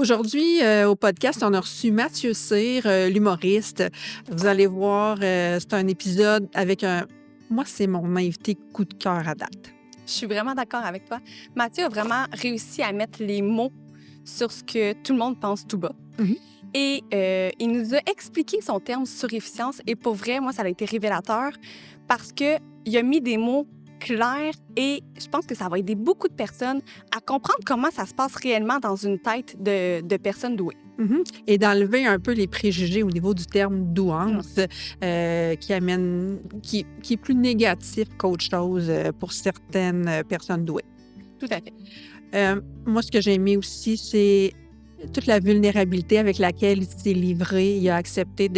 Aujourd'hui, au podcast, on a reçu Mathieu Cyr, l'humoriste. Vous allez voir, c'est un épisode avec un... Moi, c'est mon invité coup de cœur à date. Je suis vraiment d'accord avec toi. Mathieu a vraiment réussi à mettre les mots sur ce que tout le monde pense tout bas. Mhm. Et il nous a expliqué son terme surefficience. Et pour vrai, moi, ça a été révélateur parce qu'il a mis des mots clairs et je pense que ça va aider beaucoup de personnes à comprendre comment ça se passe réellement dans une tête de personnes douées. Mhm. Et d'enlever un peu les préjugés au niveau du terme douance qui est plus négatif qu'autre chose pour certaines personnes douées. Tout à fait. Moi, ce que j'ai aimé aussi, c'est toute la vulnérabilité avec laquelle il s'est livré. Il a accepté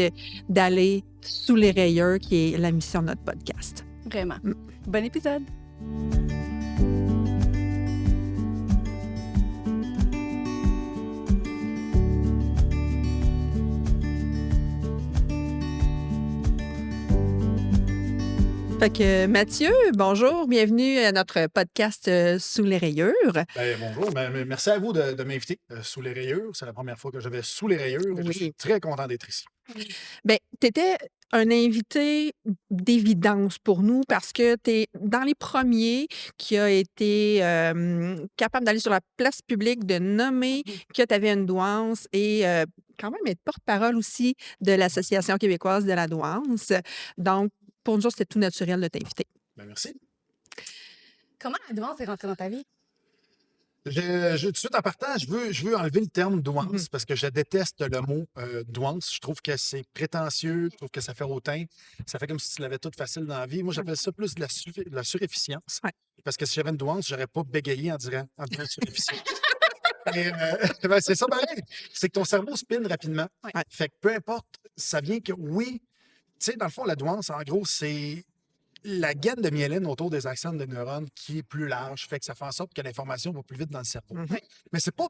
d'aller sous les rayures, qui est la mission de notre podcast. Vraiment. Bon épisode! Fait que Mathieu, bonjour, bienvenue à notre podcast Sous les rayures. Bonjour, merci à vous de m'inviter sous les rayures. C'est la première fois que je vais sous les rayures. Oui. Je suis très content d'être ici. Bien, tu étais un invité d'évidence pour nous parce que tu es dans les premiers qui a été capable d'aller sur la place publique, de nommer que tu avais une douance et quand même être porte-parole aussi de l'Association québécoise de la douance. Donc, pour nous, c'était tout naturel de t'inviter. Merci. Comment la douance est rentrée dans ta vie? Tout de suite, en partant, je veux enlever le terme douance parce que je déteste le mot douance. Je trouve que c'est prétentieux, je trouve que ça fait hautain. Ça fait comme si tu l'avais tout facile dans la vie. Moi, j'appelle ça plus de la surefficience. Ouais. Parce que si j'avais une douance, je n'aurais pas bégayé en disant surefficience. Et, c'est ça pareil. C'est que ton cerveau spinne rapidement. Ouais. Fait que peu importe, ça vient que oui. Tu sais, dans le fond, la douance, en gros, c'est la gaine de myéline autour des axones de neurones qui est plus large. Fait que ça fait en sorte que l'information va plus vite dans le cerveau. Mais c'est pas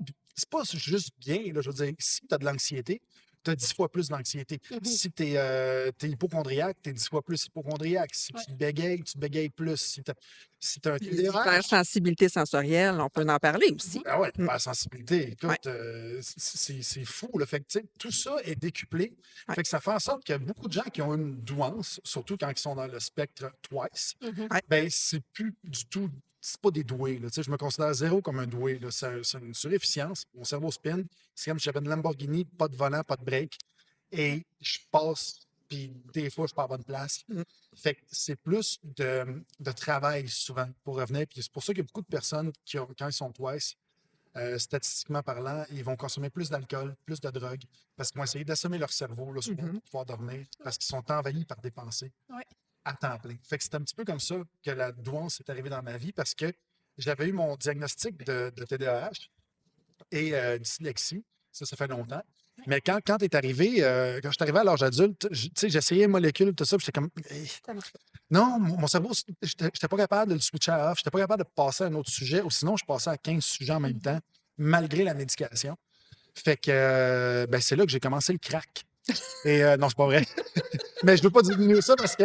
juste bien. Là, je veux dire, si tu as de l'anxiété, tu as 10 fois plus d'anxiété. Si tu es, hypochondriaque, tu es 10 fois plus hypochondriaque. Si tu bégayes plus. Si tu as un Les TDAH, hypersensibilités sensorielles, on peut en parler aussi. ah ouais, l'hypersensibilité, écoute, c'est fou. Là. Fait que, tu sais, tout ça est décuplé. Ouais. Fait que ça fait en sorte qu'il y a beaucoup de gens qui ont une douance, surtout quand ils sont dans le spectre twice. Ouais. Ben, c'est plus du tout, c'est pas des doués. Là. Tu sais, je me considère zéro comme un doué. Là. C'est une surefficience. Mon cerveau spin. C'est comme si j'avais une Lamborghini, pas de volant, pas de break. Et je passe, puis des fois, je pars à bonne place. Fait que c'est plus de travail souvent pour revenir. Puis c'est pour ça qu'il y a beaucoup de personnes qui, quand ils sont twice, statistiquement parlant, ils vont consommer plus d'alcool, plus de drogue, parce qu'ils vont essayer d'assommer leur cerveau le soir pour pouvoir dormir, parce qu'ils sont envahis par des pensées à temps plein. Fait que c'est un petit peu comme ça que la douance est arrivée dans ma vie, parce que j'avais eu mon diagnostic de TDAH et dyslexie. Ça fait longtemps. Mais quand tu es arrivé, quand je suis arrivé à l'âge adulte, j'essayais molécules, tout ça, puis j'étais comme... Hey. Ça marche pas. Non, mon cerveau, j'étais pas capable de le switcher à off. J'étais pas capable de passer à un autre sujet, ou sinon, je passais à 15 sujets en même temps, malgré la médication. Fait que c'est là que j'ai commencé le crack. Et non, c'est pas vrai. Mais je veux pas diminuer ça parce que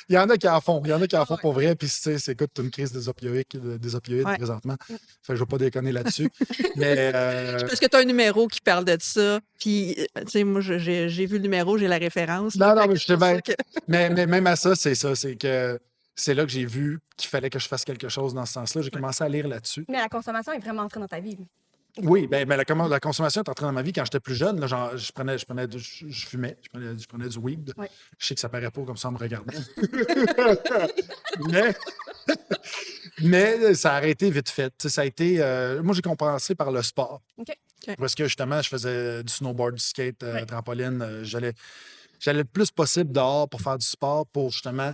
il y en a qui en font. Il y en a qui en font pour vrai. Puis, tu sais, c'est une crise des opioïdes présentement. Fait que je veux pas déconner là-dessus. Mais. Parce que tu as un numéro qui parle de ça. Puis, tu sais, moi, j'ai vu le numéro, j'ai la référence. Non, là, mais je sais bien. que... mais même à ça, c'est ça. C'est que c'est là que j'ai vu qu'il fallait que je fasse quelque chose dans ce sens-là. J'ai commencé à lire là-dessus. Mais la consommation est vraiment entrée dans ta vie. Oui, la consommation est entrée dans ma vie quand j'étais plus jeune. Là, genre, je fumais, je prenais du weed. Ouais. Je sais que ça paraît pas comme ça en me regardant. mais ça a arrêté vite fait. Tu sais, ça a été. Moi, j'ai compensé par le sport. OK. Parce que justement, je faisais du snowboard, du skate, trampoline. J'allais le plus possible dehors pour faire du sport, pour justement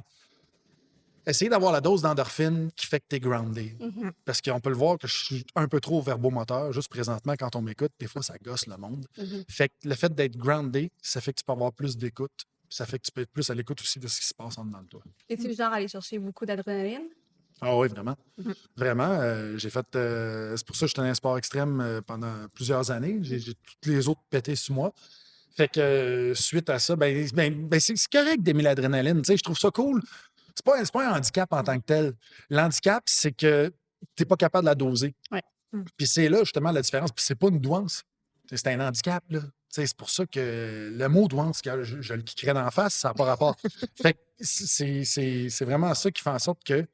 essayer d'avoir la dose d'endorphine qui fait que tu es groundé. Parce qu'on peut le voir que je suis un peu trop verbomoteur, juste présentement, quand on m'écoute, des fois, ça gosse le monde. Fait que le fait d'être groundé, ça fait que tu peux avoir plus d'écoute. Ça fait que tu peux être plus à l'écoute aussi de ce qui se passe en dedans de toi. Es-tu le genre à aller chercher beaucoup d'adrénaline? Ah oui, vraiment. Vraiment. J'ai fait... c'est pour ça que je tenais un sport extrême pendant plusieurs années. J'ai toutes les autres pété sur moi. Fait que suite à ça, c'est correct d'aimer l'adrénaline. Tu sais, je trouve ça cool. C'est pas un handicap en tant que tel. L'handicap, c'est que tu n'es pas capable de la doser. Ouais. Puis c'est là, justement, la différence. Puis c'est pas une douance. C'est un handicap, là. C'est pour ça que le mot douance, je le kickerais d'en face, ça n'a pas rapport. Fait que c'est vraiment ça qui fait en sorte que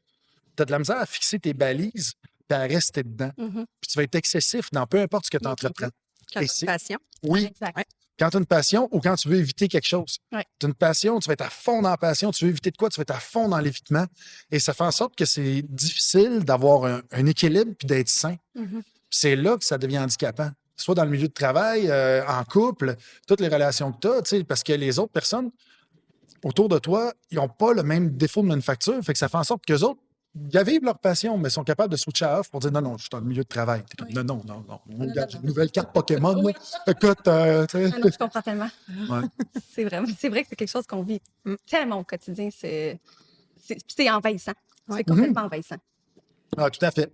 tu as de la misère à fixer tes balises puis à rester dedans. Mhm. Puis tu vas être excessif dans peu importe ce que tu entreprends. Quand Et tu as une passion. Oui, Exact. Ouais. quand tu as une passion ou quand tu veux éviter quelque chose. Ouais. Tu as une passion, tu vas être à fond dans la passion, tu veux éviter de quoi, tu vas être à fond dans l'évitement. Et ça fait en sorte que c'est difficile d'avoir un équilibre puis d'être sain. Mhm. C'est là que ça devient handicapant. Soit dans le milieu de travail, en couple, toutes les relations que tu as, parce que les autres personnes autour de toi, ils n'ont pas le même défaut de manufacture. Fait que ça fait en sorte qu'eux autres, ils vivent leur passion, mais sont capables de switcher off pour dire non, je suis dans le milieu de travail. T'es comme, Oui. non. Regarde, j'ai non. une nouvelle carte Pokémon. Oui. Là. Écoute, tu sais. Ah non, je comprends tellement. Ouais. C'est vrai que c'est quelque chose qu'on vit tellement au quotidien. C'est envahissant. Ouais. C'est complètement envahissant. Ah, tout à fait.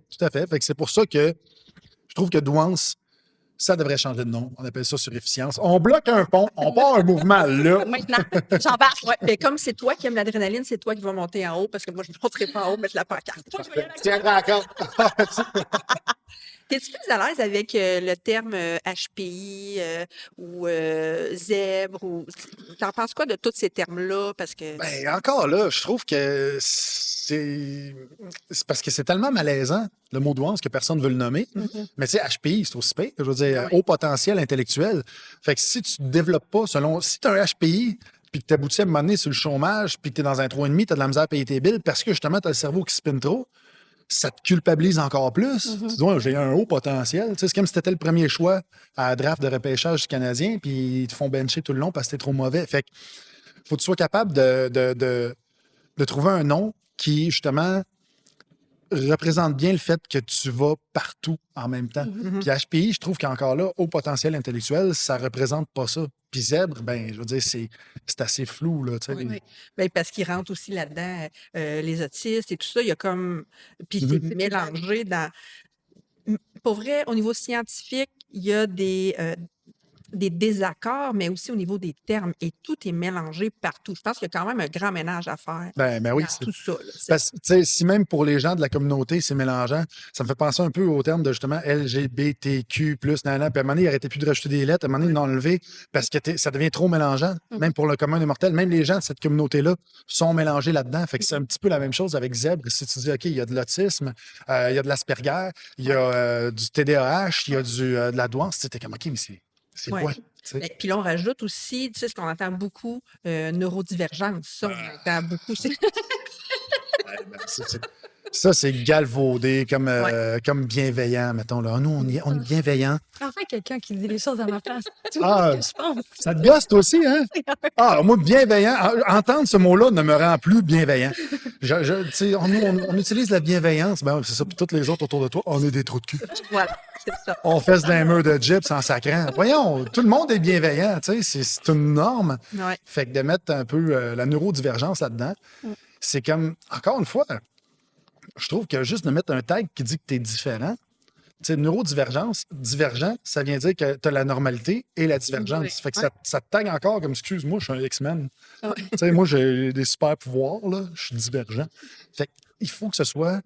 Fait que c'est pour ça que je trouve que douance, ça devrait changer de nom. On appelle ça surefficience. On bloque un pont, on part un mouvement là. Maintenant, j'embarque. Ouais, mais comme c'est toi qui aimes l'adrénaline, c'est toi qui vas monter en haut parce que moi, je ne monterai pas en haut, mais je la pancarte. Tiens-toi à compte. T'es-tu plus à l'aise avec le terme HPI ou zèbre? T'en penses quoi de tous ces termes-là? Parce que. Ben, encore là, je trouve que c'est parce que c'est tellement malaisant, le mot douance, que personne ne veut le nommer. Mais tu sais, HPI, c'est aussi pire. Je veux dire, Ah oui. haut potentiel intellectuel. Fait que si tu ne développes pas selon. Si tu as un HPI, puis que tu aboutis à un moment donné sur le chômage, puis que tu es dans un 3,5, tu as de la misère à payer tes billes parce que justement, tu as le cerveau qui spinne trop, ça te culpabilise encore plus. Tu dis, ouais, j'ai un haut potentiel. Tu sais, c'est comme si tu étais le premier choix à la draft de repêchage du Canadien, puis ils te font bencher tout le long parce que t'es trop mauvais. Fait que faut que tu sois capable de trouver un nom qui, justement, représente bien le fait que tu vas partout en même temps. Mhm. Puis HPI, je trouve qu'encore là, haut potentiel intellectuel, ça représente pas ça. Puis zèbre, ben, je veux dire, c'est assez flou, là, tu sais. Oui. Ben, parce qu'ils rentrent aussi là-dedans, les autistes et tout ça. Il y a comme. Puis c'est mélangé dans. Pour vrai, au niveau scientifique, il y a des désaccords, mais aussi au niveau des termes. Et tout est mélangé partout. Je pense qu'il y a quand même un grand ménage à faire Ben oui, dans tout ça. Là, parce que, tu sais, si même pour les gens de la communauté, c'est mélangeant, ça me fait penser un peu au terme de justement LGBTQ, nanana. Puis à un moment donné, ils n'arrêtaient plus de rajouter des lettres, à un moment donné, ils l'ont enlevé parce que ça devient trop mélangeant, même pour le commun des mortels. Même les gens de cette communauté-là sont mélangés là-dedans. Fait que c'est un petit peu la même chose avec zèbre. Si tu dis, OK, il y a de l'autisme, il y a de l'Asperger, il y a du TDAH, il y a de la douance, c'était comme, OK, mais c'est Ouais. quoi? Tu sais? Et puis là, on rajoute aussi, tu sais, ce qu'on entend beaucoup, neurodivergence. Ça, on entend beaucoup. Ouais, ben, ça, c'est galvaudé comme bienveillant, mettons. Là. Nous, on est bienveillant. Enfin, quelqu'un qui dit les choses à ma place. Tu Ah, vois ce que je pense. ça te gosse, toi aussi, hein? Ah, moi, bienveillant, entendre ce mot-là ne me rend plus bienveillant. Tu sais, on utilise la bienveillance, ben, c'est ça, puis tous les autres autour de toi, on est des trous de cul. Voilà, c'est ça. On fait d'un mur de gyps en sacrant. Voyons, tout le monde est bienveillant, tu sais, c'est une norme. Ouais. Fait que de mettre un peu la neurodivergence là-dedans, c'est comme, encore une fois, je trouve que juste de mettre un tag qui dit que tu es différent, tu sais, neurodivergence, divergent, ça vient dire que tu as la normalité et la divergence. Oui. Fait que ça te tag encore comme, excuse-moi, je suis un X-Men. Ouais. Tu sais, moi, j'ai des super pouvoirs, là, je suis divergent. Fait qu'il faut que ce soit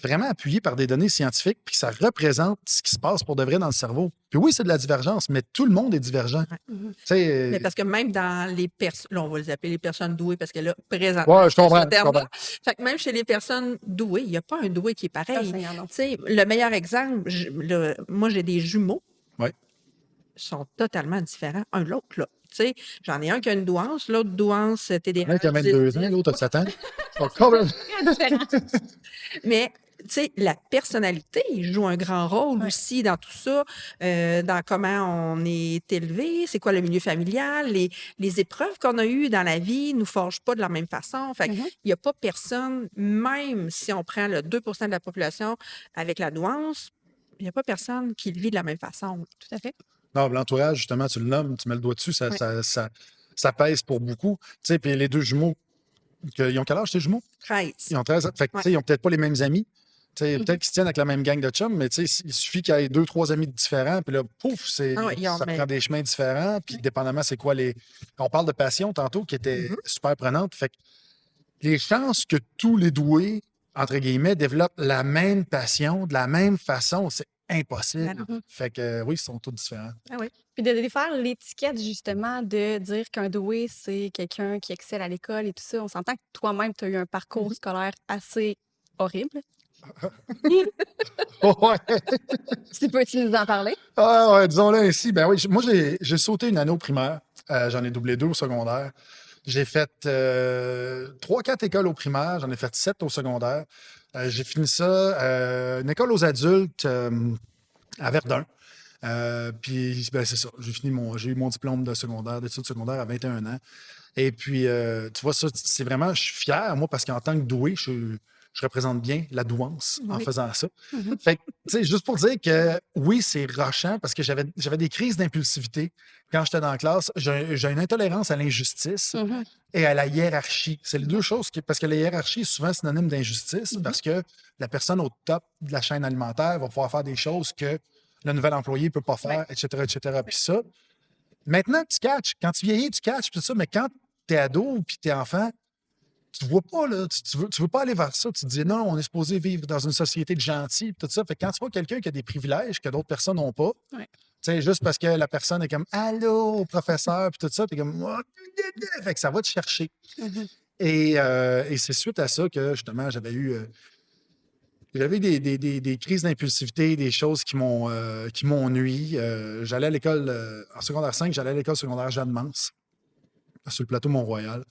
vraiment appuyé par des données scientifiques puis que ça représente ce qui se passe pour de vrai dans le cerveau. Puis oui, c'est de la divergence, mais tout le monde est divergent. Tu sais, Mais parce que même dans les personnes, là, on va les appeler les personnes douées parce que là, présentement, ouais, je comprends. ce terme-là. Fait que même chez les personnes douées, il n'y a pas un doué qui est pareil. Seigneur, non. Tu sais, le meilleur exemple, moi, j'ai des jumeaux. Ouais. Ils sont totalement différents un de l'autre, là. Tu sais, j'en ai un qui a une douance, l'autre douance, Il y en a qui a 22 ans, l'autre a 7 ans. Donc, complètement. Très différent. Mais, tu sais, la personnalité joue un grand rôle aussi dans tout ça, dans comment on est élevé, c'est quoi le milieu familial, les épreuves qu'on a eues dans la vie nous forgent pas de la même façon. Fait qu'il n'y a pas personne, même si on prend le 2 de la population avec la douance, il n'y a pas personne qui le vit de la même façon. Tout à fait. Non, l'entourage, justement, tu le nommes, tu mets le doigt dessus, ça pèse pour beaucoup. Tu sais, puis les deux jumeaux, ils ont quel âge, tes jumeaux? 13. Ils ont 13 ans. Fait que, tu sais, ils n'ont peut-être pas les mêmes amis. Tu sais, peut-être qu'ils se tiennent avec la même gang de chums, mais tu sais, il suffit qu'il y ait 2-3 amis différents, puis là, pouf, ça prend des chemins différents, puis dépendamment, c'est quoi les... On parle de passion tantôt, qui était super prenante. Fait que les chances que tous les doués, entre guillemets, développent la même passion de la même façon, c'est impossible. Ah non. Fait que oui, ils sont tous différents. Ah oui. Puis de défaire l'étiquette, justement, de dire qu'un doué, c'est quelqu'un qui excelle à l'école et tout ça. On s'entend que toi-même, tu as eu un parcours scolaire assez horrible. Ouais. Si peux-tu nous en parler? Ah ouais, disons-le ainsi. Ben oui, moi, j'ai sauté une année au primaire. J'en ai doublé 2 au secondaire. J'ai fait 3-4 écoles au primaire. J'en ai fait 7 au secondaire. J'ai fini ça, une école aux adultes à Verdun. Puis, ben, c'est ça. J'ai eu mon diplôme de secondaire, d'études secondaires à 21 ans. Et puis, tu vois, ça, c'est vraiment, je suis fier, moi, parce qu'en tant que doué, je représente bien la douance en Oui. faisant ça. Fait que, tu sais, juste pour dire que oui, c'est rochant parce que j'avais des crises d'impulsivité quand j'étais dans la classe. J'ai une intolérance à l'injustice et à la hiérarchie. C'est les deux choses, parce que la hiérarchie est souvent synonyme d'injustice parce que la personne au top de la chaîne alimentaire va pouvoir faire des choses que le nouvel employé ne peut pas faire, etc., etc. Puis ça, maintenant, tu catches. Quand tu vieillis, tu catches, tout ça. Mais quand tu es ado puis tu es enfant, tu vois pas, là. Tu veux pas aller vers ça. Tu te dis, non, on est supposé vivre dans une société de gentils, puis tout ça. Fait que quand tu vois quelqu'un qui a des privilèges que d'autres personnes n'ont pas, Ouais. tu sais, juste parce que la personne est comme, allô, professeur, puis tout ça, t'es comme, oh, fait que ça va te chercher. Et c'est suite à ça que, justement, j'avais des crises d'impulsivité, des choses qui m'ont nui. J'allais à l'école, en secondaire 5, j'allais à l'école secondaire Jeanne-Mance, sur le plateau Mont-Royal.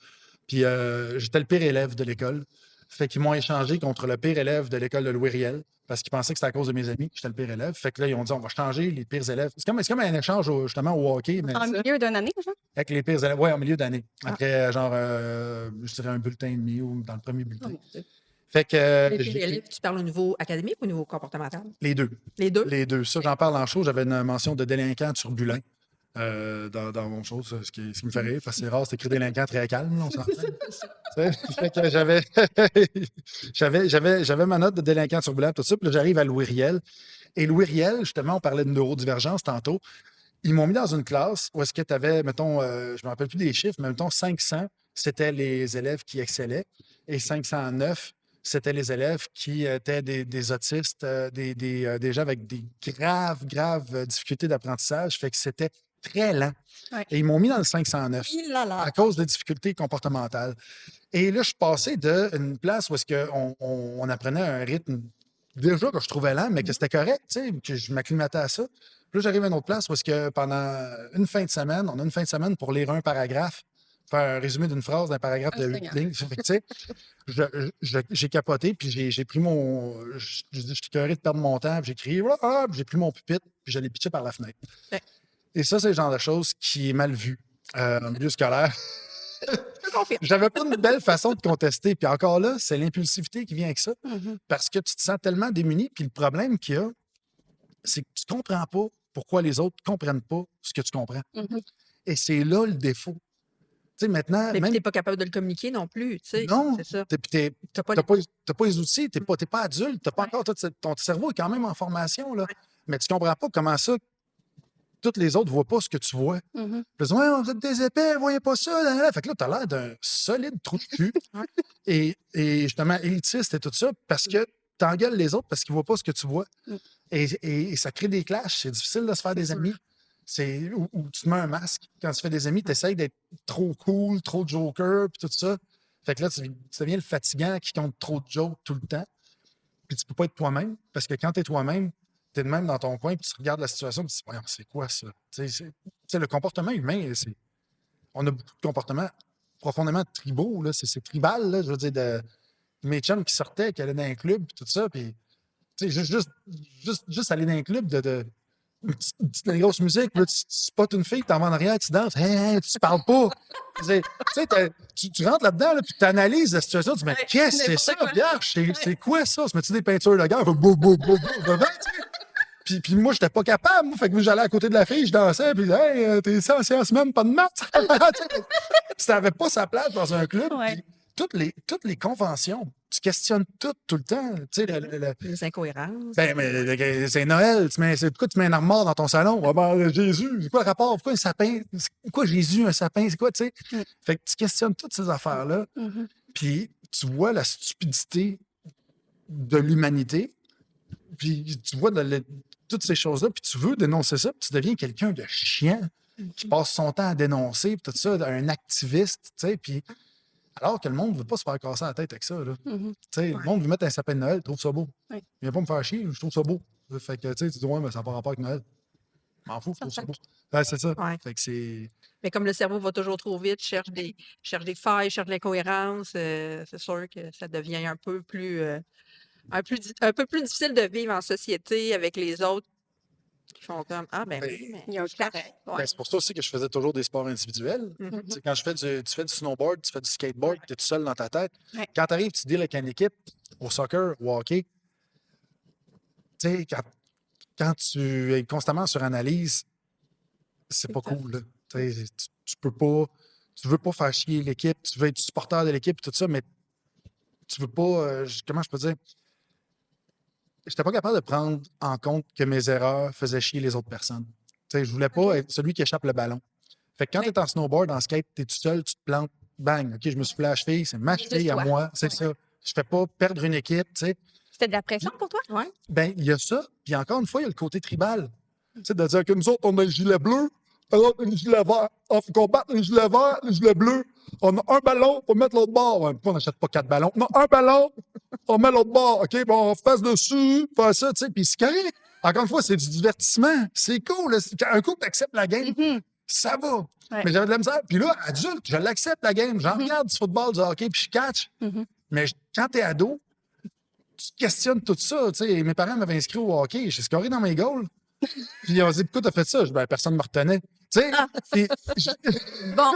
Puis j'étais le pire élève de l'école. Fait qu'ils m'ont échangé contre le pire élève de l'école de Louis Riel parce qu'ils pensaient que c'était à cause de mes amis que j'étais le pire élève. Fait que là, ils ont dit, on va changer les pires élèves. C'est comme un échange, justement, au hockey, mais En milieu d'une année, genre? avec les pires élèves. Oui, en milieu d'année. Après, genre, je dirais un bulletin et demi ou dans le premier bulletin. Fait que Les pires élèves, tu parles au niveau académique ou au niveau comportemental? les deux. Les deux? Les deux. Ça, j'en parle en show. J'avais une mention de délinquant turbulent dans mon show, ce qui me fait rire, parce que c'est rare, c'est écrit délinquant très calme, là, on s'entend. Fait que j'avais ma note de délinquant turbulent, tout ça. Puis là, j'arrive à Louis Riel. Et Louis Riel, justement, on parlait de neurodivergence tantôt. Ils m'ont mis dans une classe où est-ce que tu avais, mettons, je ne me rappelle plus des chiffres, mais mettons 500, c'était les élèves qui excellaient. Et 509, c'était les élèves qui étaient des autistes, des gens avec des graves difficultés d'apprentissage. Fait que c'était très lent. Ouais. Et ils m'ont mis dans le 509 à cause des difficultés comportementales. Et là, je suis passé d'une place où est-ce on apprenait un rythme déjà que je trouvais lent, mais que c'était correct, tu sais, que je m'acclimatais à ça. Puis là, j'arrive à une autre place où est-ce que pendant une fin de semaine, on a une fin de semaine pour lire un paragraphe, faire un résumé d'une phrase d'un paragraphe de 8 lignes. Fait que, tu sais, j'ai capoté, puis j'ai pris mon... J'étais curé de perdre mon temps, puis j'ai crié, ah, puis j'ai pris mon pupitre, puis je l'ai pitché par la fenêtre. Ouais. Et ça, c'est le genre de choses qui est mal vu en milieu scolaire. Je confirme. J'avais pas une belle façon de contester. Puis encore là, c'est l'impulsivité qui vient avec ça. Parce que tu te sens tellement démuni. Puis le problème qu'il y a, c'est que tu comprends pas pourquoi les autres comprennent pas ce que tu comprends. Et c'est là le défaut. Tu sais, maintenant, Mais même... tu n'es pas capable de le communiquer non plus, tu sais. Non, C'est ça. tu T'as pas n'as pas les outils, tu n'es pas adulte, tu n'as pas encore ton cerveau est quand même en formation, là. Mais tu comprends pas comment ça, toutes les autres ne voient pas ce que tu vois. Puis ils disent, ouais, vous êtes des épais, vous voyez pas ça. Là, là. Fait que là, tu as l'air d'un solide trou de cul. et justement, élitiste et tout ça, parce que tu engueules les autres parce qu'ils ne voient pas ce que tu vois. Et ça crée des clashs. C'est difficile de se faire des amis. Ou tu te mets un masque. Quand tu fais des amis, tu essaies d'être trop cool, trop joker, puis tout ça. Fait que là, tu deviens le fatigant qui compte trop de jokes tout le temps. Puis tu peux pas être toi-même, parce que quand tu es toi-même, tu es de même dans ton coin, puis tu regardes la situation, puis tu te dis, c'est quoi ça? Tu sais, le comportement humain, on a beaucoup de comportements profondément tribaux, là. C'est tribal, là, je veux dire, de mes chums qui sortaient, qui allaient dans un club, puis tout ça, puis tu sais, juste aller dans un club de une petite grosse musique, puis là, tu spots une fille, tu t'en vas en arrière, tu danses, hey, tu parles pas. Tu sais, tu rentres là-dedans, là, puis tu analyses la situation, tu dis, mais qu'est-ce que c'est ça, vierge? C'est quoi ça? Se met-tu des peintures de guerre? Devant, tu sais? Puis moi, j'étais pas capable. Moi, fait que j'allais à côté de la fille, je dansais, puis hey, t'es ça en séance même, pas de maths. Ça n'avait pas sa place dans un club. Toutes les conventions, tu questionnes tout le temps. Tu sais, les incohérences. Ben, mais c'est Noël. Pourquoi tu mets un armoire dans ton salon? Ah, ben, Jésus, c'est quoi le rapport? Pourquoi un sapin? Pourquoi Jésus, un sapin? C'est quoi, tu sais? Fait que tu questionnes toutes ces affaires-là. Puis tu vois la stupidité de l'humanité. Puis tu vois toutes ces choses-là, puis tu veux dénoncer ça, puis tu deviens quelqu'un de chiant qui passe son temps à dénoncer, puis tout ça, un activiste, tu sais, puis alors que le monde ne veut pas se faire casser la tête avec ça, là. Mhm. Tu sais, le monde veut mettre un sapin de Noël, trouve ça beau. Ouais. Il vient pas me faire chier, je trouve ça beau. Fait que, tu sais, tu dis, ouais, mais ça n'a pas rapport avec Noël. M'en fous, je trouve ça beau. Ouais, c'est ça. Ouais. Fait que c'est... Mais comme le cerveau va toujours trop vite, cherche des failles, cherche de l'incohérence, c'est sûr que ça devient un peu plus difficile de vivre en société avec les autres qui font comme ah ben oui, mais Il y a un c'est correct. Ouais. Ben, c'est pour ça aussi que je faisais toujours des sports individuels. Mhm. Tu sais, quand tu fais du snowboard, tu fais du skateboard, tu es tout seul dans ta tête. Ouais. Quand tu arrives, tu deals avec une équipe, au soccer, au hockey, tu sais, quand tu es constamment sur analyse, c'est pas ça. cool. Là. Tu peux pas, tu veux pas faire chier l'équipe, tu veux être supporter de l'équipe, tout ça, mais tu veux pas, comment je peux dire, j'étais pas capable de prendre en compte que mes erreurs faisaient chier les autres personnes. Tu sais, je voulais pas être celui qui échappe le ballon. Fait que quand tu es en snowboard, en skate, tu es tout seul, tu te plantes, bang, OK, je me suis foulé la cheville, c'est ma C'est cheville à toi. moi, c'est ça. Je fais pas perdre une équipe, tu sais. C'était de la pression pour toi? Ouais. Ben, il y a ça, puis encore une fois, il y a le côté tribal. Tu sais, de dire que nous autres, on a le gilet bleu, alors le gilet vert. Il faut qu'on batte le gilet vert, le gilet bleu. On a un ballon, on mettre l'autre bord. Ouais, pourquoi on n'achète pas 4 ballons? On a un ballon, on met l'autre bord. OK, bon, on fasse dessus, faire ça, tu sais, puis c'est correct. Encore une fois, c'est du divertissement. C'est cool. Là. Un coup que tu acceptes la game, Mhm. ça va. Ouais. Mais j'avais de la misère. Puis là, adulte, je l'accepte, la game. J'en regarde du football, du hockey, puis je catch. Mhm. Mais quand t'es ado, tu questionnes tout ça. Tu sais, mes parents m'avaient inscrit au hockey. J'ai scoré dans mes goals. Puis ils ont dit, pourquoi t'as fait ça? Je dis, ben, personne ne me retenait. Tu sais, puis Bon,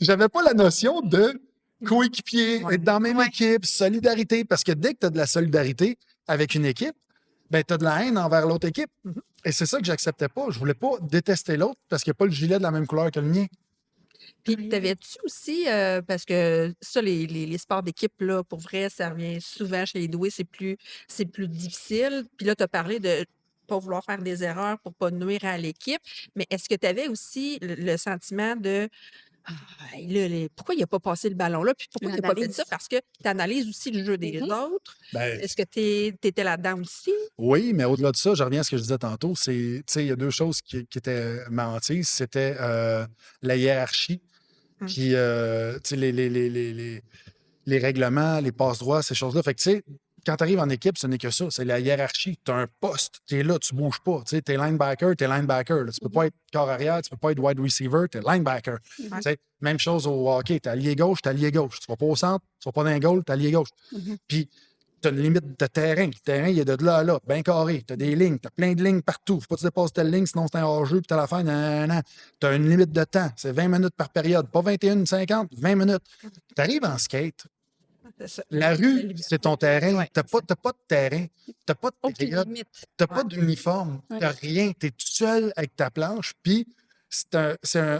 j'avais pas la notion de coéquipier, Ouais. être dans la même Ouais. équipe, solidarité. Parce que dès que tu as de la solidarité avec une équipe, ben, tu as de la haine envers l'autre équipe. Et c'est ça que j'acceptais pas. Je voulais pas détester l'autre parce qu'il n'y a pas le gilet de la même couleur que le mien. Puis t'avais-tu aussi, parce que ça, les sports d'équipe, là, pour vrai, ça revient souvent chez les doués, c'est plus difficile. Puis là, tu as parlé de pas vouloir faire des erreurs pour pas nuire à l'équipe. Mais est-ce que tu avais aussi le sentiment de ah, là, pourquoi il n'a pas passé le ballon là? Puis pourquoi il n'a pas fait l'analyse. ça? Parce que tu analyses aussi le jeu des Mhm. autres. Ben, Est-ce que tu étais là-dedans aussi? oui, mais au-delà de ça, je reviens à ce que je disais tantôt. Tu sais, il y a deux choses qui étaient menties. C'était la hiérarchie, puis tu sais, les règlements, les passe-droits, ces choses-là. Fait que, tu sais, quand tu arrives en équipe, ce n'est que ça. C'est la hiérarchie. Tu as un poste. Tu es là, tu ne bouges pas. Tu sais, tu es linebacker, tu es linebacker. Là. Tu ne peux pas être corps arrière, tu ne peux pas être wide receiver, tu es linebacker. Tu sais, même chose au hockey. Tu es allié gauche, tu es allié gauche. Tu ne vas pas au centre, tu ne vas pas dans un goal, tu es allié gauche. Puis, tu as une limite de terrain. Le terrain, il est de là à là, bien carré. Tu as des lignes, tu as plein de lignes partout. Faut pas que tu dépasses telle ligne, sinon c'est un hors-jeu, puis tu as la fin. Tu as une limite de temps. C'est 20 minutes par période. Pas 21, 50, 20 minutes. Tu arrives en skate. C'est ça. La rue, c'est ton terrain. Ouais, Tu n'as pas de terrain. Tu n'as pas de aucune période. limite. Tu n'as pas d'uniforme. Tu n'as rien. Tu es tout seul avec ta planche. Puis, c'est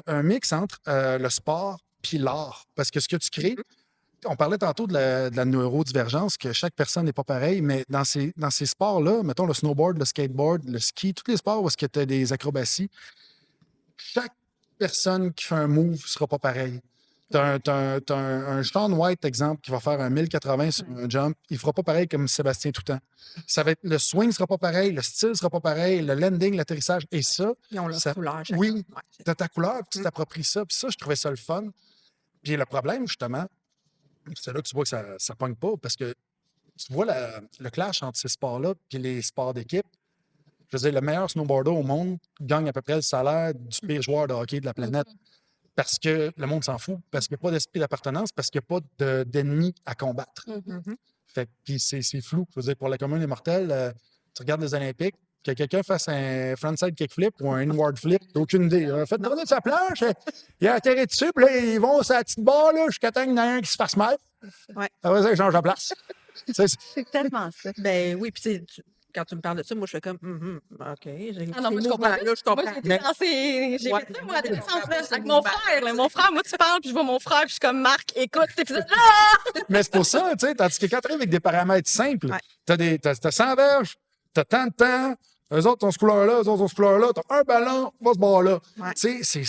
un mix entre le sport puis l'art. Parce que ce que tu crées, on parlait tantôt de la neurodivergence, que chaque personne n'est pas pareille, mais dans ces sports-là, mettons le snowboard, le skateboard, le ski, tous les sports où tu as des acrobaties, chaque personne qui fait un move ne sera pas pareil. Tu as un Shaun White, exemple, qui va faire un 1080 sur un jump. Il ne fera pas pareil comme Sébastien Toutant. Le swing ne sera pas pareil, le style ne sera pas pareil, le landing, l'atterrissage. Et ça, Ils ont leur ça- couleur. chacun. oui, Ouais, c'est tu as ta couleur, puis tu t'appropries ça. Puis ça, je trouvais ça le fun. Puis le problème, justement, c'est là que tu vois que ça ne pogne pas, parce que tu vois le clash entre ces sports-là et les sports d'équipe. Je veux dire, le meilleur snowboarder au monde gagne à peu près le salaire du pire joueur de hockey de la planète. Parce que le monde s'en fout, parce qu'il n'y a pas d'esprit d'appartenance, parce qu'il n'y a pas d'ennemis à combattre. Mhm. Fait que puis c'est flou. Je veux dire, pour la commune des mortels, tu regardes les Olympiques, que quelqu'un fasse un frontside kickflip ou un inward flip, t'as aucune idée. Faites tourner sa planche, il a atterri dessus, puis là, ils vont sur la petite barre là, jusqu'à temps qu'il y en a un qui se fasse mal. Ouais. Après ça, ils changent de place. Tu sais, C'est tellement ça. Ben oui, puis quand tu me parles de ça, moi, je fais comme, OK, j'ai Ah non, moi, ces je comprends. mouvements-là, je Moi, comprends. j'ai été Mais- dans ces... J'ai Ouais. fait ça, moi, à Ouais. l'adolescence, là, Ouais. avec mon frère. Là. Mon frère, moi, tu parles, puis je vois mon frère, puis je suis comme, Marc, écoute cet épisode-là! Mais c'est pour ça, tu sais, tandis que quand tu arrives avec des paramètres simples, Ouais. t'as 100 verges, t'as tant de temps, eux autres ont ce couleur-là, eux autres ont ce couleur-là, t'as un ballon, va ce bord-là. Ouais. Tu sais,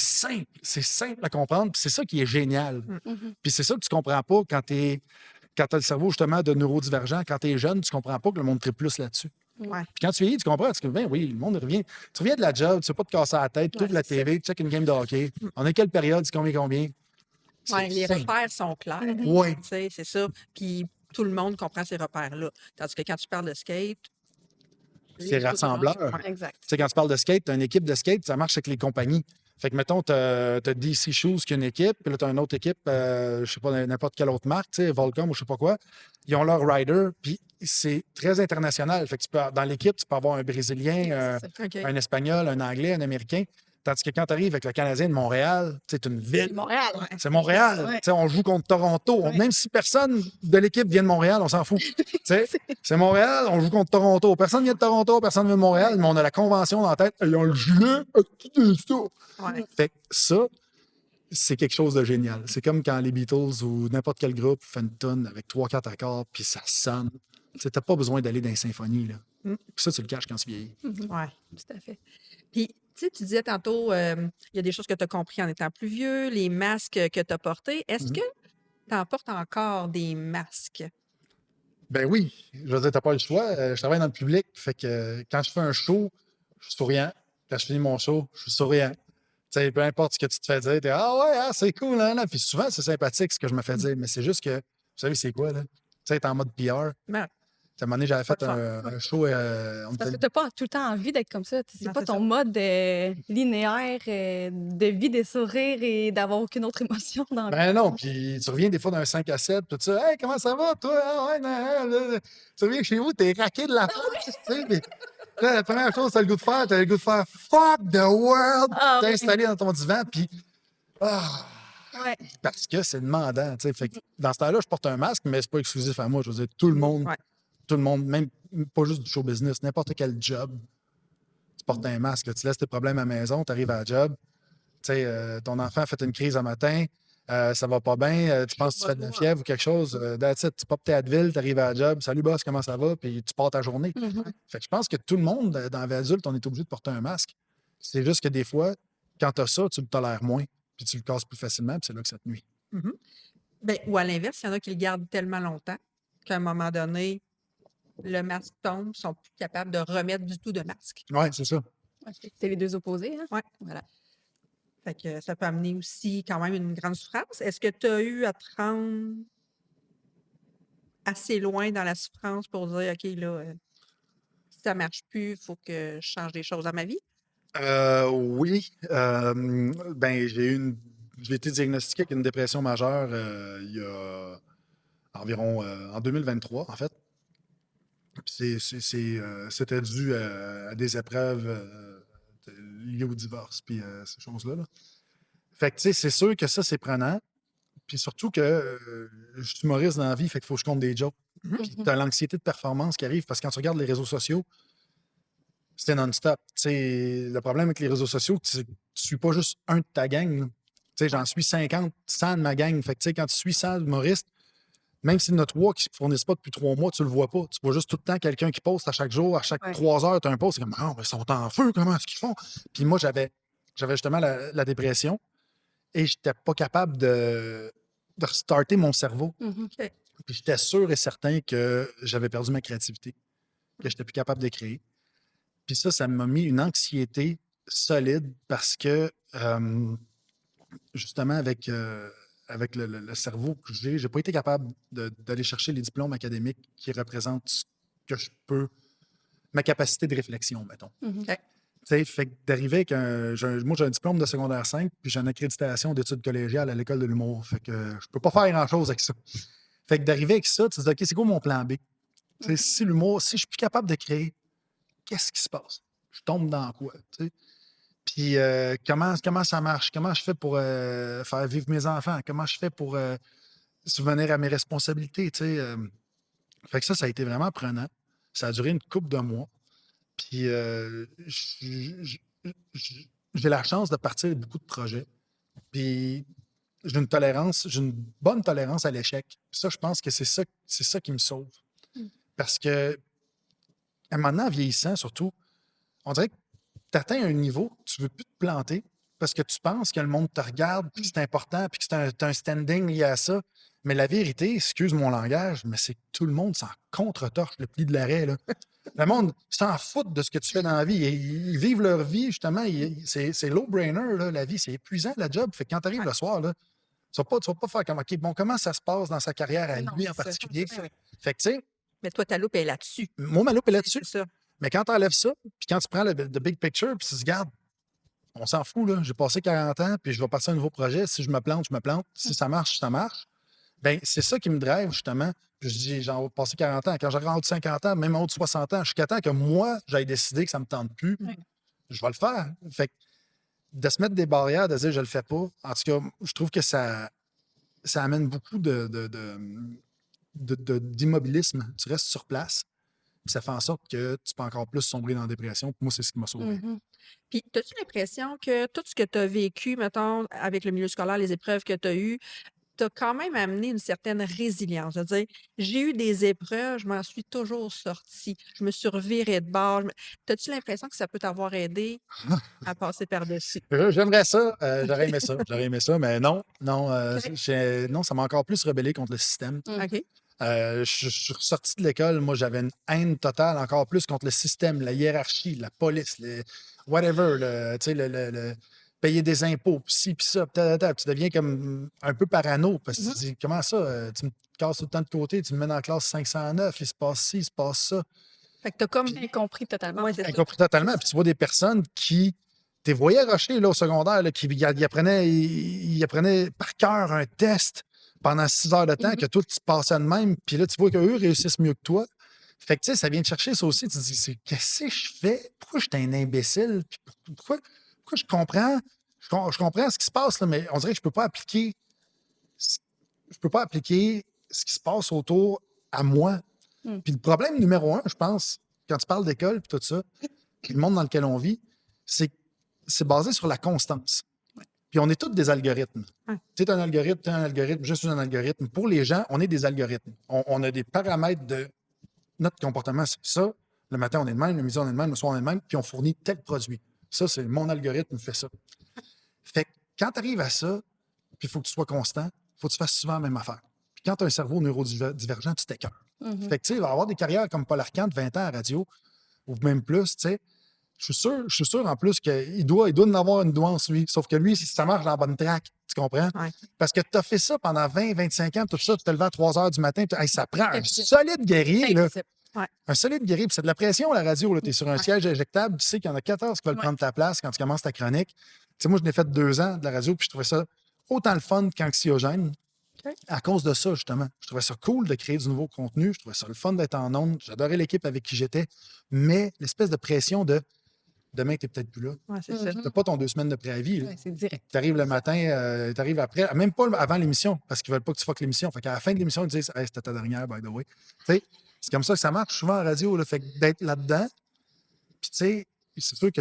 c'est simple à comprendre, puis c'est ça qui est génial. Mhm. Puis c'est ça que tu comprends pas quand t'as le cerveau, justement, de neurodivergent. Quand t'es jeune, tu comprends pas que le monde tripe plus là-dessus. Ouais. Puis quand tu vieillis, tu comprends, tu dis, ben oui, le monde revient. Tu reviens de la job, tu ne sais pas te casser la tête, tu Ouais, ouvres la c'est ça. TV, tu check une game de hockey. On est quelle période, c'est combien? Ouais, les simple. repères sont clairs. Oui. Tu sais, c'est ça. Puis tout le monde comprend ces repères-là. Tandis que quand tu parles de skate, C'est tout est rassembleur. branché. Ouais. Exact. Tu sais, quand tu parles de skate, tu as une équipe de skate, ça marche avec les compagnies. Fait que, mettons, tu as DC Shoes qui a une équipe, puis là, tu as une autre équipe, je sais pas, n'importe quelle autre marque, tu sais, Volcom ou je sais pas quoi. Ils ont leur rider, puis c'est très international. Fait que dans l'équipe, tu peux avoir un Brésilien, OK. un Espagnol, un Anglais, un Américain. Tandis que quand tu arrives avec le Canadien de Montréal, c'est une ville. Montréal. Ouais. C'est Montréal. Ouais. Tu sais, on joue contre Toronto. Ouais. Même si personne de l'équipe vient de Montréal, on s'en fout. Tu sais, c'est Montréal, on joue contre Toronto. Personne vient de Toronto, personne vient de Montréal, mais on a la convention dans la tête. Ils ont le gilet. Ouais. Fait que ça, c'est quelque chose de génial. C'est comme quand les Beatles ou n'importe quel groupe fait une tonne avec 3-4 accords, puis ça sonne. Tu n'as pas besoin d'aller dans les symphonies. Là. Mm. Puis ça, tu le caches quand tu vieillis. Ouais. Tout à fait. Puis, tu sais, tu disais tantôt, il y a des choses que tu as compris en étant plus vieux, les masques que tu as portés. Est-ce que tu en portes encore des masques? Ben oui, je veux dire, t'as pas le choix. Je travaille dans le public, fait que quand je fais un show, je suis souriant. Quand je finis mon show, je suis souriant. Tu sais, peu importe ce que tu te fais dire, t'es ah ouais, ah, c'est cool, hein, là. Puis souvent, c'est sympathique ce que je me fais dire, mais c'est juste que, vous savez, c'est quoi, là? Tu sais, t'es en mode PR. Ben, À un moment donné, j'avais Pas fait de fun. un show. On Parce était- que t'as pas tout le temps envie d'être comme ça. C'est Non, pas c'est ton ça. mode linéaire de vie, des sourires et d'avoir aucune autre émotion dans le Ben non, puis tu reviens des fois d'un 5 à 7, puis tu sais, hey, comment ça va, toi? Ah, ouais, tu reviens chez vous, t'es raqué de la face, tu sais. Puis là, la première chose que t'as le goût de faire, fuck the world. Ah, T'es oui. installé dans ton divan, puis. Ah, Ouais. parce que c'est demandant, tu sais. Fait que dans ce temps-là, je porte un masque, mais c'est pas exclusif à moi. Je veux dire, tout le monde, même pas juste du show business, n'importe quel job, tu portes un masque. Là. Tu laisses tes problèmes à la maison, tu arrives à la job. Tu sais, ton enfant a fait une crise un matin, ça va pas bien, tu penses que tu fais de la fièvre ou quelque chose, that's it, tu popes tes Advil, tu arrives à la job, salut boss, comment ça va, puis tu pars ta journée. Fait que je pense que tout le monde, dans la vie adulte, on est obligé de porter un masque. C'est juste que des fois, quand tu as ça, tu le tolères moins, puis tu le casses plus facilement, puis c'est là que ça te nuit. Mhm. Ben, ou à l'inverse, il y en a qui le gardent tellement longtemps qu'à un moment donné, le masque tombe, ils sont plus capables de remettre du tout de masque. Oui, c'est ça. Ouais, c'est les deux opposés. Hein? Ouais. Voilà. Fait que ça peut amener aussi quand même une grande souffrance. Est-ce que tu as eu à te rendre assez loin dans la souffrance pour dire, OK, là, si ça marche plus, il faut que je change des choses dans ma vie? Oui. Ben, j'ai été diagnostiqué avec une dépression majeure il y a environ en 2023, en fait. Puis c'était dû à des épreuves liées au divorce, puis ces choses-là. Là. Fait que, tu sais, c'est sûr que ça, c'est prenant. Puis surtout que je suis humoriste dans la vie, fait qu'il faut que je compte des jokes. Puis t'as l'anxiété de performance qui arrive parce que quand tu regardes les réseaux sociaux, c'est non-stop. Tu sais, le problème avec les réseaux sociaux, tu suis pas juste un de ta gang. Là. Tu sais, j'en suis 50, 100 de ma gang. Fait que, tu sais, quand tu suis 100 humoristes, même s'il y en a 3 qui ne fournissent pas depuis 3 mois, tu le vois pas. Tu vois juste tout le temps quelqu'un qui poste à chaque jour, à chaque 3 heures, tu as un post. C'est comme, ah, mais ils sont en feu, comment est-ce qu'ils font? Puis moi, j'avais justement la dépression et je n'étais pas capable de restarter mon cerveau. OK. Puis j'étais sûr et certain que j'avais perdu ma créativité, que je n'étais plus capable de créer. Puis ça m'a mis une anxiété solide parce que, justement, avec le cerveau que j'ai pas été capable d'aller chercher les diplômes académiques qui représentent ce que je peux, ma capacité de réflexion, mettons. OK. Tu sais, fait que d'arriver avec moi, j'ai un diplôme de secondaire 5, puis j'ai une accréditation d'études collégiales à l'école de l'humour. Fait que je peux pas faire grand-chose avec ça. Fait que d'arriver avec ça, tu te dis, OK, c'est quoi mon plan B? Tu sais, si l'humour, si je suis plus capable de créer, qu'est-ce qui se passe? Je tombe dans quoi? Tu sais? Puis comment ça marche? Comment je fais pour faire vivre mes enfants? Comment je fais pour subvenir à mes responsabilités? Tu sais, fait que ça a été vraiment prenant. Ça a duré une couple de mois. Puis j'ai la chance de partir de beaucoup de projets. Puis j'ai une bonne tolérance à l'échec. Puis ça, je pense que c'est ça qui me sauve. Parce que, à un moment donné, en vieillissant, surtout, on dirait que tu atteins un niveau, tu ne veux plus te planter parce que tu penses que le monde te regarde, puis que c'est important, puis que tu as un standing lié à ça. Mais la vérité, excuse mon langage, mais c'est que tout le monde s'en contre-torche le pli de l'arrêt. Là. Le monde s'en fout de ce que tu fais dans la vie. Ils vivent leur vie, justement. C'est low-brainer, là, la vie. C'est épuisant, la job. Fait que quand tu arrives le soir, là, tu vas pas faire comme, OK, bon, comment ça se passe dans sa carrière à Mais non, lui en c'est ça. particulier? Ouais, ouais. Fait que, tu sais, Mais toi, ta loupe est là-dessus. moi, ma loupe est C'est là-dessus. ça. Mais quand tu enlèves ça, puis quand tu prends le big picture, puis tu te dis, regarde, on s'en fout, là. J'ai passé 40 ans, puis je vais passer à un nouveau projet. Si je me plante, je me plante. Si ça marche, ça marche. Ben c'est ça qui me drive, justement. Puis je dis, j'en vais passer 40 ans. Quand j'aurai en haut de 50 ans, même en haut de 60 ans, jusqu'à temps que moi, j'aille décider que ça me tente plus, Ouais. je vais le faire. Fait que de se mettre des barrières, de dire je le fais pas, en tout cas, je trouve que ça amène beaucoup d'immobilisme. Tu restes sur place, puis ça fait en sorte que tu peux encore plus sombrer dans la dépression. Puis moi, c'est ce qui m'a sauvé. Mhm. Puis, as-tu l'impression que tout ce que tu as vécu, mettons, avec le milieu scolaire, les épreuves que tu as eues, t'as quand même amené une certaine résilience? Je veux dire, j'ai eu des épreuves, je m'en suis toujours sortie. Je me suis revirée de bord. T'as-tu l'impression que ça peut t'avoir aidé à passer par-dessus? J'aimerais ça, j'aurais aimé ça, mais non, non, OK. non, ça m'a encore plus rebellé contre le système. OK. Je suis ressorti de l'école, moi j'avais une haine totale, encore plus contre le système, la hiérarchie, la police, whatever, tu sais, payer des impôts, puis ci, puis ça, tu deviens comme un peu parano, parce que tu te dis, comment ça, tu me casses tout le temps de côté, tu me mets dans la classe 509, il se passe ci, il se passe ça. Fait que t'as comme. J'ai compris totalement. Ouais, c'est ça. Incompris totalement, puis tu vois des personnes qui, t'es voyais rusher là, au secondaire, là, qui ils apprenaient par cœur un test pendant 6 heures de temps, que toi, tu passais de même, puis là, tu vois qu'eux réussissent mieux que toi. Fait que, tu sais, ça vient te chercher ça aussi. Tu te dis, qu'est-ce que je fais? Pourquoi je suis un imbécile? Puis pourquoi je comprends? Je comprends ce qui se passe, là, mais on dirait que je peux pas appliquer ce qui se passe autour à moi. Mm. Puis le problème numéro un, je pense, quand tu parles d'école puis tout ça, puis le monde dans lequel on vit, c'est que c'est basé sur la constance. Puis on est tous des algorithmes. Ouais. Tu es un algorithme, je suis un algorithme. Pour les gens, on est des algorithmes. On a des paramètres de notre comportement, c'est ça. Le matin, on est le même, le midi, on est le même, le soir, on est le même, puis on fournit tel produit. Ça, c'est mon algorithme fait ça. Fait que quand tu arrives à ça, puis il faut que tu sois constant, il faut que tu fasses souvent la même affaire. Puis quand tu as un cerveau neurodivergent, tu t'écœures. Mhm. Fait que, tu sais, il va y avoir des carrières comme Paul Arcand de 20 ans à la radio, ou même plus, tu sais. Je suis sûr en plus qu'il doit en avoir une nuance, lui. Sauf que lui, si ça marche dans la bonne track, tu comprends? Ouais. Parce que tu as fait ça pendant 20, 25 ans, tout ça, tu te levé à 3 heures du matin, hey, ça prend un solide guerrier, là. Impossible. Un solide guerrier, puis c'est de la pression à la radio. Tu es sur un siège éjectable, tu sais qu'il y en a 14 qui veulent Ouais. prendre ta place quand tu commences ta chronique. Tu sais, moi, je l'ai fait 2 ans de la radio, puis je trouvais ça autant le fun qu'anxiogène. OK. À cause de ça, justement. Je trouvais ça cool de créer du nouveau contenu. Je trouvais ça le fun d'être en ondes. J'adorais l'équipe avec qui j'étais. Mais l'espèce de pression de demain, tu n'es peut-être plus là. Ouais, c'est ça. Tu n'as pas ton 2 semaines de préavis. Ouais, c'est direct. Tu arrives le matin, tu arrives après, même pas avant l'émission, parce qu'ils veulent pas que tu fuck l'émission. Fait qu'à la fin de l'émission, ils disent hey, c'était ta dernière, by the way. Tu sais, c'est comme ça que ça marche souvent en radio. Là. Fait que d'être là-dedans, puis tu sais, c'est sûr que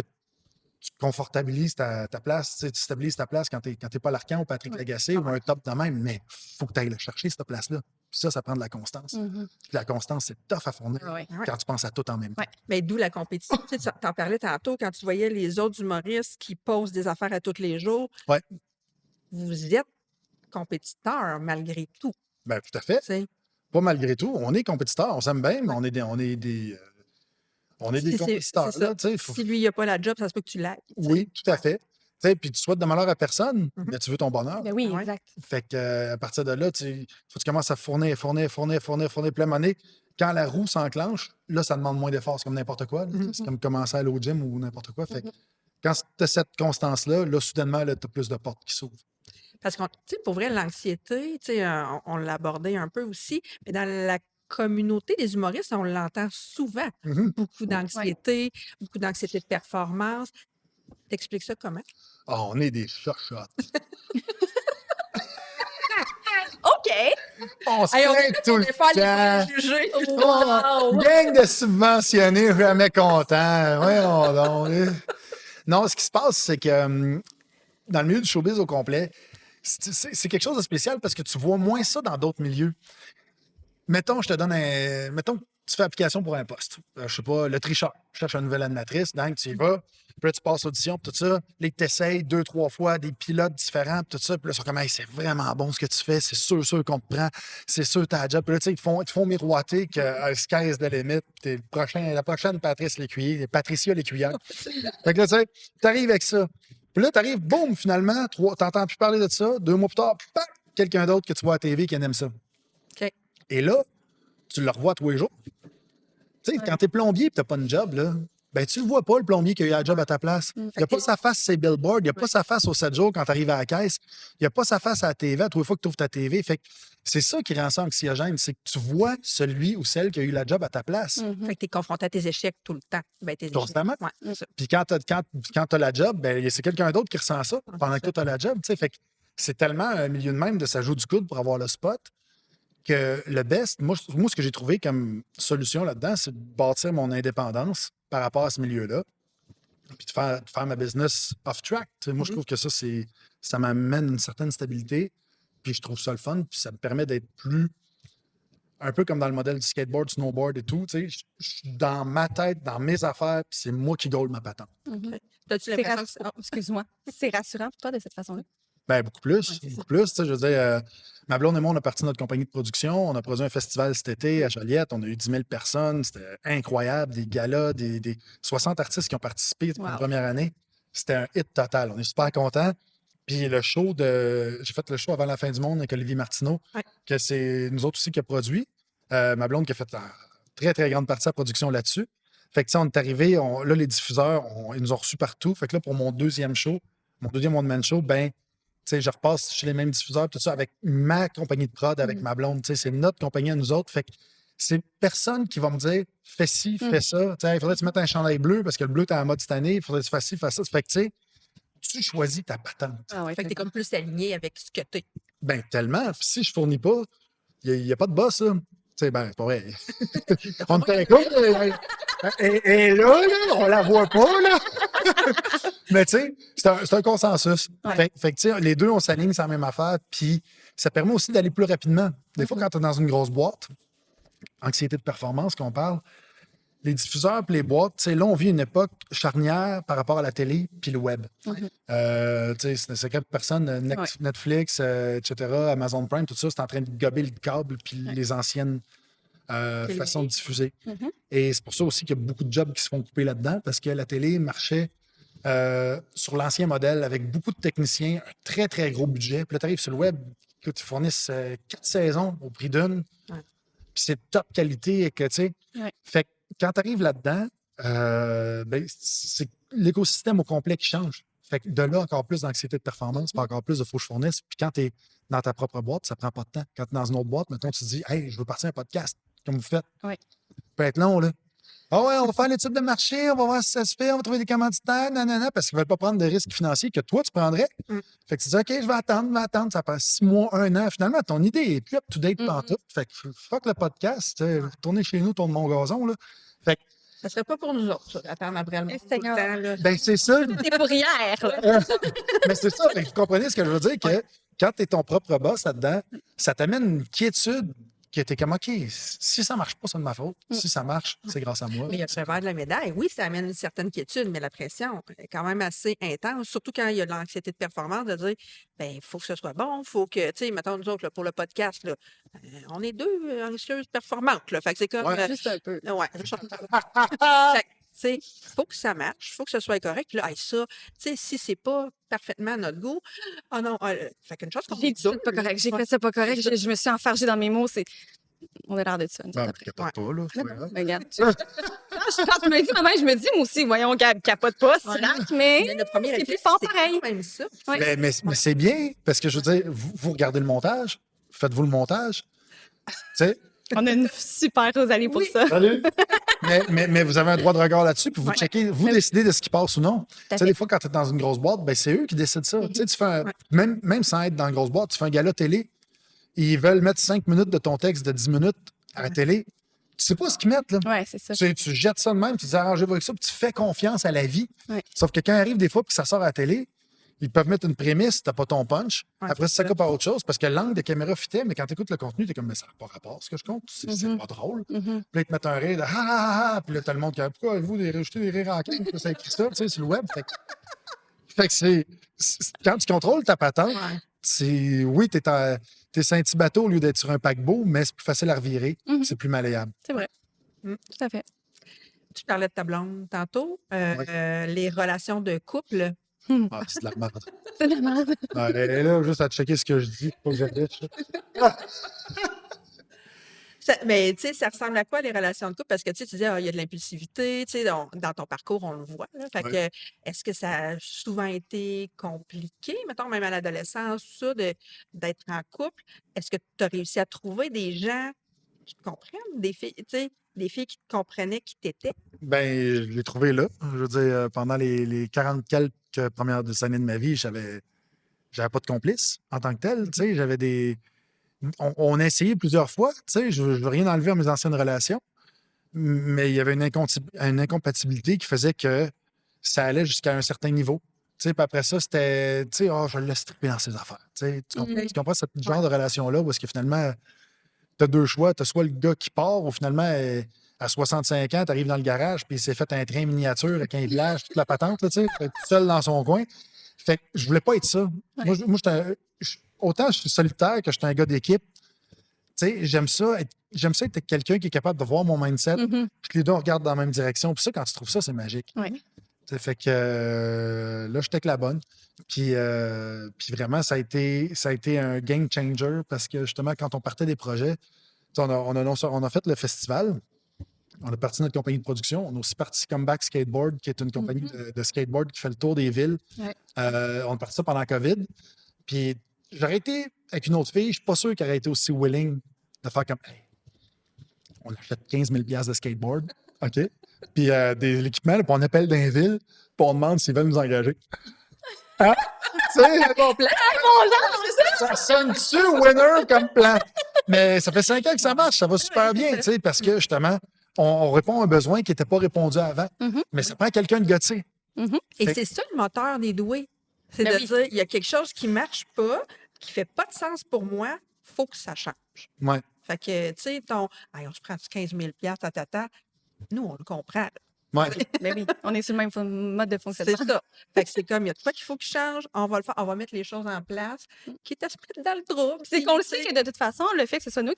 tu confortabilises ta place, tu stabilises ta place quand tu n'es pas Larcan ou Patrick Lagacé ou un top de même, mais il faut que tu ailles le chercher, cette place-là. Puis ça prend de la constance. Mhm. Puis la constance, c'est tough à fournir Ouais. Ouais. quand tu penses à tout en même temps. Ouais. Mais d'où la compétition. Tu sais, t'en parlais tantôt quand tu voyais les autres humoristes qui posent des affaires à tous les jours. Ouais. Vous êtes compétiteurs malgré tout. Ben, tout à fait. Tu sais. Pas malgré tout. On est compétiteurs, on s'aime bien, mais on est des Si compétiteurs. c'est Là, ça. tu sais, faut- Si lui, il n'a pas la job, ça se peut que tu l'aies. Oui, tout à fait. Tu sais, puis tu souhaites de malheur à personne, Mhm. mais tu veux ton bonheur. Ben oui, Ouais. exact. Fait que, à partir de là, faut que tu commences à fournir. Puis à un moment donné, quand la roue s'enclenche, là, ça demande moins d'efforts. C'est comme n'importe quoi. Là. Mhm. C'est comme commencer à aller au gym ou n'importe quoi. Fait que quand tu as cette constance-là, là, soudainement, tu as plus de portes qui s'ouvrent. Parce que, tu sais, pour vrai, l'anxiété, tu sais, on l'abordait un peu aussi, mais dans la communauté des humoristes, on l'entend souvent. Mhm. Beaucoup d'anxiété de performance. T'expliques ça comment? Ah, on est des chochottes. OK! On se Hey, on plaint est là tout pour le faire temps. les préjugés. Oh, gang de subventionnés, jamais content. Voyons donc. Non, ce qui se passe, c'est que dans le milieu du showbiz au complet, c'est quelque chose de spécial parce que tu vois moins ça dans d'autres milieux. Mettons, je te donne un. Mettons, tu fais application pour un poste. Je sais pas, le tricheur. Je cherche une nouvelle animatrice, donc tu y vas. Puis là, tu passes l'audition, puis tout ça. Là, tu t'essayes 2-3 fois des pilotes différents, puis tout ça. Puis là, ils sont comme, hey, c'est vraiment bon ce que tu fais. C'est sûr qu'on te prend. C'est sûr ta job. Puis là, tu sais, ils te font miroiter que sky is the limit. T'es la prochaine Patricia Lécuyère. Fait que là, tu sais, t'arrives avec ça. Puis là, t'arrives, boum, finalement, t'entends plus parler de ça. 2 mois plus tard, pac, quelqu'un d'autre que tu vois à la TV qui aime ça. OK. Et là, tu le revois tous les jours. Tu sais, quand t'es plombier et t'as pas de job, là, ben tu le vois pas, le plombier qui a eu un job à ta place. Il n'y a pas sa face sur ses billboards, il n'y a pas sa face aux 7 jours quand tu arrives à la caisse, il n'y a pas sa face à la TV à tous les fois que tu ouvres ta TV. Fait que c'est ça qui rend ça anxiogène, c'est que tu vois celui ou celle qui a eu la job à ta place. Fait que t'es confronté à tes échecs tout le temps. Ben, tes échecs. Constamment. Ouais, c'est ça. Puis quand t'as la job, ben c'est quelqu'un d'autre qui ressent ça pendant que toi, tu as la job. Tu sais. Fait que c'est tellement un milieu de même de ça joue du coude pour avoir le spot que le best, moi ce que j'ai trouvé comme solution là-dedans, c'est de bâtir mon indépendance par rapport à ce milieu-là. Puis de faire ma business off-track. Tu sais, moi, je trouve que ça m'amène une certaine stabilité. Puis je trouve ça le fun. Puis ça me permet d'être plus. Un peu comme dans le modèle du skateboard, snowboard et tout. Tu sais, je suis dans ma tête, dans mes affaires, puis c'est moi qui gaule ma patente. T'as-tu C'est l'impression que excuse-moi. C'est rassurant pour toi de cette façon-là? Ben, beaucoup plus. c'est Beaucoup plus. Tu sais, je veux dire, ma blonde et moi, on a parti de notre compagnie de production. On a produit un festival cet été à Joliette. On a eu 10 000 personnes. C'était incroyable. Des galas, des 60 artistes qui ont participé pour la première année. C'était un hit total. On est super contents. Puis j'ai fait le show avant la fin du monde avec Olivier Martineau, que c'est nous autres aussi qui a produit. Ma blonde qui a fait une très, très grande partie de la production là-dessus. Fait que, tu sais, on est arrivé, là, les diffuseurs, ils nous ont reçus partout. Fait que là, pour mon deuxième one-man show, ben, tu sais, je repasse chez les mêmes diffuseurs, tout ça, avec ma compagnie de prod, avec ma blonde. Tu sais, c'est notre compagnie à nous autres. Fait que c'est personne qui va me dire fais ci, fais ça. Tu sais, il faudrait que tu mettes un chandail bleu parce que le bleu, t'es en mode cette année. Il faudrait que tu fasses ci, fais ça. Fait que, tu sais, tu choisis ta patente. fait que t'es comme plus aligné avec ce que t'es. Ben, tellement. Si je fournis pas, il n'y a pas de boss, là. Tu sais, ben, c'est pas vrai. On te écoute. Et là, on la voit pas, là. Mais tu sais, c'est un consensus. Fait que, tu sais, les deux, on s'aligne sur la même affaire. Puis ça permet aussi d'aller plus rapidement. Des fois, quand tu es dans une grosse boîte, anxiété de performance qu'on parle, les diffuseurs et les boîtes, tu sais, là, on vit une époque charnière par rapport à la télé puis le web. Tu sais, c'est quelques personnes, Netflix, etc., Amazon Prime, tout ça, c'est en train de gober le câble puis les anciennes façons de diffuser. Et c'est pour ça aussi qu'il y a beaucoup de jobs qui se font couper là-dedans parce que la télé marchait sur l'ancien modèle avec beaucoup de techniciens, un très, très gros budget. Puis là, tu arrives sur le web, que tu fournisses 4 saisons au prix d'une. Puis c'est top qualité et que, tu sais, fait que quand tu arrives là-dedans, ben, c'est l'écosystème au complet qui change. Fait que de là, encore plus d'anxiété de performance, puis encore plus de faut que je fournisse. Puis quand tu es dans ta propre boîte, ça prend pas de temps. Quand tu es dans une autre boîte, mettons, tu te dis, hey, je veux partir un podcast, comme vous faites. Ça peut être long, là. Ah ouais, on va faire l'étude de marché, on va voir si ça se fait, on va trouver des commanditaires, nanana, parce qu'ils ne veulent pas prendre de risques financiers que toi, tu prendrais. Fait que tu dis, OK, je vais attendre, ça prend 6 mois, 1 an. Finalement, ton idée est plus up-to-date pantoute. Fait que fuck le podcast, retournez chez nous, tourne mon gazon, là. Fait que ça serait pas pour nous autres, ça, attendre après le monde tout le temps, là. ben, c'est ça. C'est pour hier. Mais c'est ça. Fait que vous comprenez ce que je veux dire, que quand tu es ton propre boss là-dedans, ça t'amène une quiétude qui était comme, OK, si ça marche pas, c'est de ma faute. Si ça marche, c'est grâce à moi. Mais il y a le revers de la médaille. Oui, ça amène une certaine quiétude, mais la pression est quand même assez intense, surtout quand il y a de l'anxiété de performance, de dire, ben, il faut que ce soit bon, il faut que, tu sais, mettons, nous autres, là, pour le podcast, là, on est deux anxieuses performantes, là. Fait que c'est comme. Juste un peu. Ouais, fait que, tu sais, il faut que ça marche, il faut que ce soit correct. Puis là, hey, ça, tu sais, si c'est pas parfaitement à notre goût, oh non, fait qu'une chose qu'on J'ai dit ça pas correct. J'ai fait ça pas correct. Je me suis enfargée dans mes mots. On a l'air de ça. Ben, capote pas, là. C'est pas grave. Regarde. Quand tu me dis, maman, je me dis, moi aussi, voyons, capote pas, c'est slack, mais le premier c'est plus réflexe, fort c'est pareil. quand même ça. Mais c'est bien, parce que je veux dire, vous regardez le montage, faites-vous le montage. Tu sais? On a une super Rosalie pour ça. Salut! mais vous avez un droit de regard là-dessus, puis vous checkez, vous décidez de ce qui passe ou non. Tu sais, des fois, quand tu es dans une grosse boîte, ben, c'est eux qui décident ça. Tu sais, tu fais même sans être dans une grosse boîte, tu fais un gala télé, ils veulent mettre 5 minutes de ton texte de 10 minutes à la télé. Tu sais pas ce qu'ils mettent, là. Oui, c'est ça. Tu jettes ça de même, tu dis arrangez-vous avec ça, puis tu fais confiance à la vie. Sauf que quand arrive des fois, puis ça sort à la télé, ils peuvent mettre une prémisse, t'as pas ton punch. Ouais, Après, c'est ça ça. coupe à autre chose parce que l'angle de caméra fitait, mais quand tu écoutes le contenu, t'es comme, mais ça n'a pas rapport à ce que je compte. C'est pas drôle. Puis là, ils te mettent un rire de Puis là, t'as le monde qui a pourquoi avez-vous rajouté des rires en cam? Ça écrit ça, tu sais, sur le web. Fait que quand tu contrôles ta patente, Ouais. oui, t'es sur un petit bateau au lieu d'être sur un paquebot, mais c'est plus facile à revirer. C'est plus malléable. C'est vrai. Mm. Tout à fait. Tu parlais de ta blonde tantôt. Ouais. Les relations de couple. Ah, c'est de la merde. C'est de la merde. Elle est là juste à checker ce que je dis. Faut que j'habite. Mais tu sais, ça ressemble à quoi les relations de couple? Parce que tu sais, tu dis, il y a de l'impulsivité, tu sais, dans ton parcours, on le voit. Là. Fait Ouais. que, est-ce que ça a souvent été compliqué, mettons, même à l'adolescence, tout ça, d'être en couple? Est-ce que tu as réussi à trouver des gens qui te comprennent, des filles, tu sais, des filles qui te comprenaient, qui t'étaient? Ben, je l'ai trouvé là. Je veux dire, pendant les 40 quelques premières années de ma vie, j'avais pas de complice en tant que tel. Tu sais, j'avais des. On a essayé plusieurs fois. Tu sais, je veux rien enlever à mes anciennes relations, mais il y avait une incompatibilité qui faisait que ça allait jusqu'à un certain niveau. Tu sais, puis après ça, c'était, tu sais, je le laisse triper dans ses affaires. Tu sais, tu comprends ce genre de relation-là où est-ce que finalement, tu as deux choix. Tu as soit le gars qui part ou finalement, à 65 ans, tu arrives dans le garage puis il s'est fait un train miniature avec un village, toute la patente, là, tu sais, tout seul dans son coin. Fait que je voulais pas être ça. Moi, autant je suis solitaire que je suis un gars d'équipe. Tu sais, j'aime ça être quelqu'un qui est capable de voir mon mindset, que les deux on regarde dans la même direction. Puis ça, quand tu trouves ça, c'est magique. Ouais. Ça fait que là, j'étais avec la bonne. Puis vraiment, ça a été un game changer parce que justement, quand on partait des projets, on a fait le festival. On a parti notre compagnie de production. On a aussi parti Comeback Skateboard, qui est une compagnie de skateboard qui fait le tour des villes. Ouais. On a parti ça pendant COVID. Puis j'aurais été avec une autre fille, je suis pas sûr qu'elle aurait été aussi willing de faire comme hey, on achète 15 000 de skateboard, OK? Puis de l'équipement, puis on appelle dans les villes, puis on demande s'ils veulent nous engager. Hein? Tu sais, ça sonne-tu winner comme plan? Mais ça fait 5 ans que ça marche, ça va super bien, tu sais, parce que justement, on répond à un besoin qui n'était pas répondu avant. Mais ça prend quelqu'un de gâté. Et c'est ça le moteur des doués. C'est Ben de oui. dire, il y a quelque chose qui ne marche pas, qui ne fait pas de sens pour moi, il faut que ça change. Ouais. Fait que, tu sais, on se prend 15 000 tatata. Nous, on le comprend. là. Ouais. Ben oui, on est sur le même mode de fonctionnement. C'est ça. Fait que c'est comme, il y a de quoi qu'il faut qu'il change, on va le faire, on va mettre les choses en place, quitte à se mettre dans le trouble. C'est qu'on le sait que de toute façon, le fait que ce soit nous